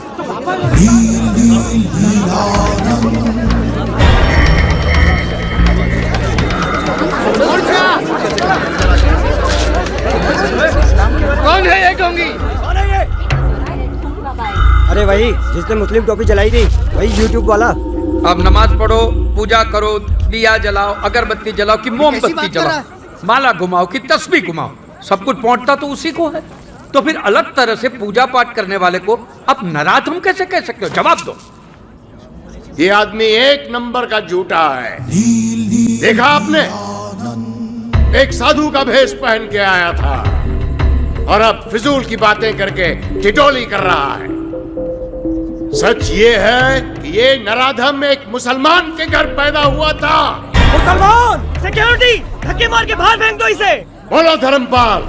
कौन है ये ढोंगी? अरे वही जिसने मुस्लिम टोपी जलाई थी, वही यूट्यूब वाला। अब नमाज पढ़ो, पूजा करो, दिया जलाओ, अगरबत्ती जलाओ कि मोमबत्ती जलाओ, माला घुमाओ कि तस्बीह घुमाओ, सब कुछ पहुंचता तो उसी को है। तो फिर अलग तरह से पूजा पाठ करने वाले को अब नराधम कैसे कह सकते हो? जवाब दो। ये आदमी एक नंबर का झूठा है। देखा आपने, एक साधु का भेष पहन के आया था और अब फिजूल की बातें करके ठिठोली कर रहा है। सच ये है कि ये नराधम एक मुसलमान के घर पैदा हुआ था। मुसलमान! सिक्योरिटी! धक्के मार के बाहर फेंक दो इसे! बोलो धर्मपाल,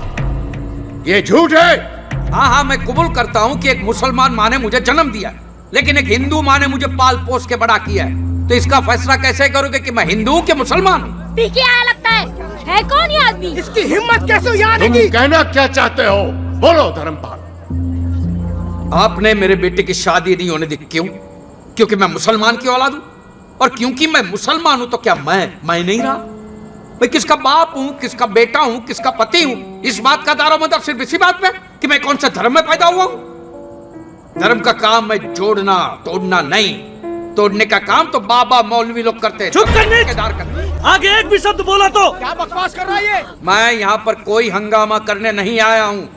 ये झूठ है? हाँ हाँ, मैं कबूल करता हूँ कि एक मुसलमान माँ ने मुझे जन्म दिया, लेकिन एक हिंदू माँ ने मुझे पाल पोस के बड़ा किया है। तो इसका फैसला कैसे करोगे कि मैं हिंदू हूँ कि मुसलमान हूँ? पीके आया लगता है कौन ये आदमी? इसकी हिम्मत कैसे हुई आने तुम की? कहना क्या चाहते हो? बोलो धर्मपाल। आपने मेरे बेटे की शादी नहीं होने दी, क्यों? क्योंकि मैं मुसलमान की औलाद हूं, और क्योंकि मैं मुसलमान हूं तो क्या मैं नहीं रहा? मैं किसका बाप हूं, किसका बेटा हूं, किसका पति हूं? इस बात का दारोमदार सिर्फ इसी बात में कि मैं कौन से धर्म में पैदा हुआ हूं। धर्म का काम मैं जोड़ना तोड़ना नहीं, तोड़ने का काम तो बाबा मौलवी लोग करते हैं। चुप कर नीच! ठेकेदार करते हैं। आगे एक भी शब्द बोला तो क्या बकवास कर रहा है ये? मैं यहाँ पर कोई हंगामा करने नहीं आया हूँ।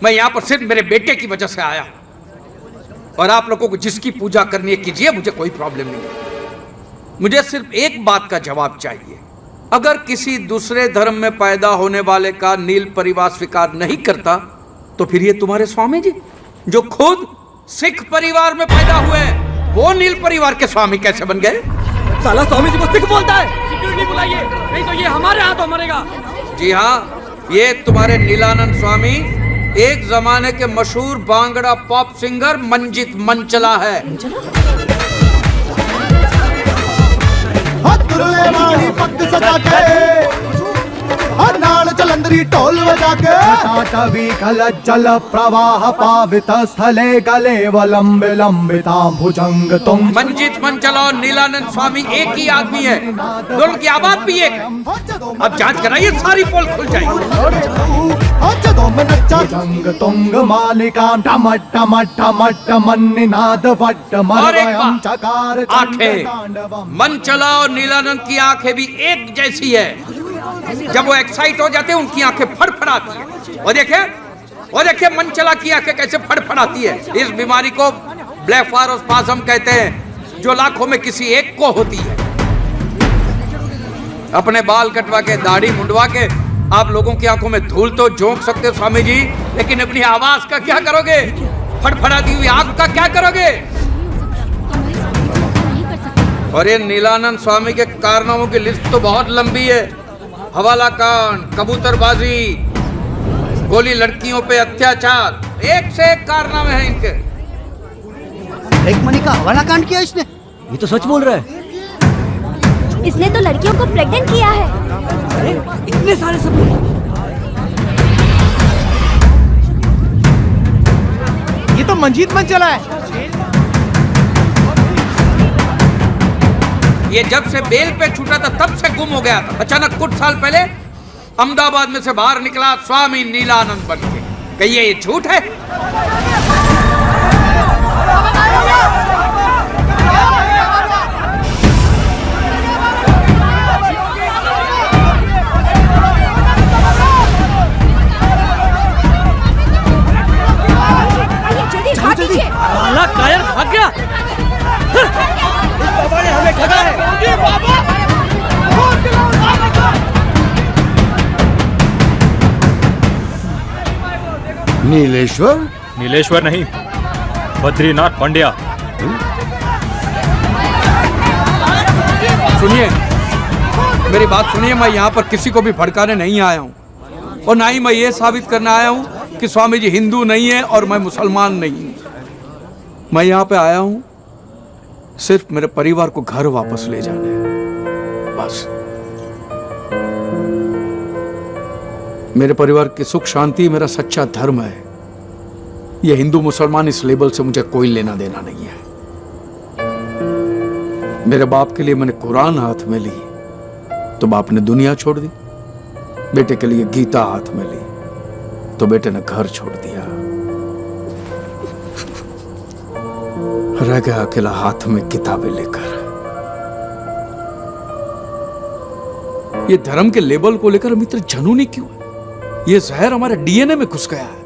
मैं यहाँ पर सिर्फ मेरे बेटे की वजह से आया हूँ। और आप लोगों को जिसकी पूजा करनी है कीजिए, मुझे कोई प्रॉब्लम नहीं है। मुझे सिर्फ एक बात का जवाब चाहिए। अगर किसी दूसरे धर्म में पैदा होने वाले का नील परिवार स्वीकार नहीं करता तो फिर ये तुम्हारे स्वामी जी जो खुद सिख परिवार में पैदा हुए हैं, वो नील परिवार के स्वामी कैसे बन गए? साला स्वामी जी को सिख बोलता है। सिक्योरिटी बुलाइए, नहीं तो ये हमारे हाथों मरेगा। जी हाँ, ये तुम्हारे नीलानंद स्वामी एक जमाने के मशहूर बांगड़ा पॉप सिंगर मंजित मंचला है। पग सजा के नाल जलंधरी ढोल बजा के टाटवी खल जल प्रवाह पावित स्थले गले वलंब लंबिता भुजंग तुम। मंजित मंचला और नीलानंद स्वामी एक ही आदमी है, दोनों की आवाज भी एक। अब जांच कराइए, सारी पोल खुल जाएगी। भुजंग तुंग मालिका डम डम डम डम निनाद वट मरवयम चकार आंखें मंचला और नीलानंद की आंखें भी एक जैसी है। जब वो एक्साइट हो जाते हैं उनकी आंखें फड़फड़ाती है। और देखिए मंचला की आंखें कैसे फड़फड़ाती है। इस बीमारी को ब्लेफारोस्पाज्म कहते हैं, जो लाखों में किसी एक को होती है। अपने बाल कटवा के, दाढ़ी मुंडवा के आप लोगों की आंखों में धूल तो झोंक सकते स्वामी जी, लेकिन अपनी आवाज का क्या करोगे? फड़फड़ाती हुई आंख का क्या करोगे? और ये नीलानंद स्वामी के कारनामों की लिस्ट तो बहुत लंबी है। हवाला कांड, कबूतरबाजी, गोली लड़कियों पे अत्याचार, एक से एक कारनामे हैं इनके। एक मनी का हवाला कांड किया इसने? ये तो सच बोल रहा है। इसने तो लड़कियों को प्रेग्नेंट किया है। अरे इतने सारे सबूत। ये तो मंजीत मंचला है। ये जब से बेल पे छूटा था तब से गुम हो गया था। अचानक कुछ साल पहले अहमदाबाद में से बाहर निकला स्वामी नीलानंद बन के। कहिए ये झूठ है? साला कायर भाग गया। बाबा ने हमें ठगा है। नीलेश्वर? नीलेश्वर नहीं, बद्रीनाथ पांड्या। सुनिए, मेरी बात सुनिए। मैं यहाँ पर किसी को भी भड़काने नहीं आया हूँ, और ना ही मैं ये साबित करने आया हूँ कि स्वामी जी हिंदू नहीं है और मैं मुसलमान नहीं हूँ। मैं यहाँ पे आया हूँ सिर्फ मेरे परिवार को घर वापस ले जाने, बस। मेरे परिवार की सुख शांति मेरा सच्चा धर्म है। यह हिंदू मुसलमान इस लेबल से मुझे कोई लेना देना नहीं है। मेरे बाप के लिए मैंने कुरान हाथ में ली तो बाप ने दुनिया छोड़ दी। बेटे के लिए गीता हाथ में ली तो बेटे ने घर छोड़ दिया। रह गया अकेला हाथ में किताबें लेकर। ये धर्म के लेबल को लेकर हम इतने जुनूनी क्यों है? ये जहर हमारे डीएनए में घुस गया है।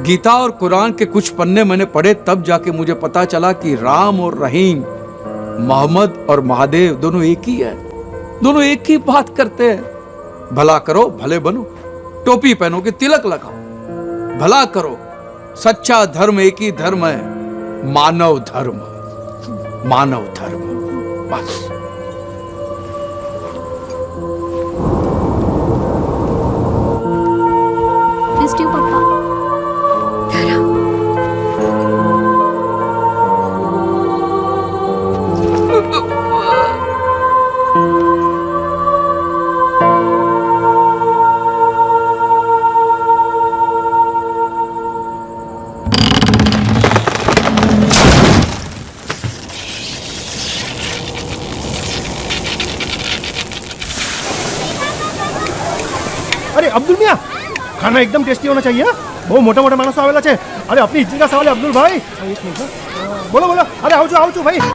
गीता और कुरान के कुछ पन्ने मैंने पढ़े तब जाके मुझे पता चला कि राम और रहीम, मोहम्मद और महादेव दोनों एक ही है। दोनों एक ही बात करते हैं। भला करो भले बनो, टोपी पहनो कि तिलक लगाओ। भला करो, सच्चा धर्म एक ही धर्म है, मानव धर्म। मानव धर्म, बस। पापा अरे अब्दुल मियाँ, खाना एकदम टेस्टी होना चाहिए। बहुत मोटा मोटा मानस आवेला छे। अरे अपनी इज्जत का सवाल है अब्दुल भाई। एक मिनट। बोलो बोलो, अरे आओ जो भाई।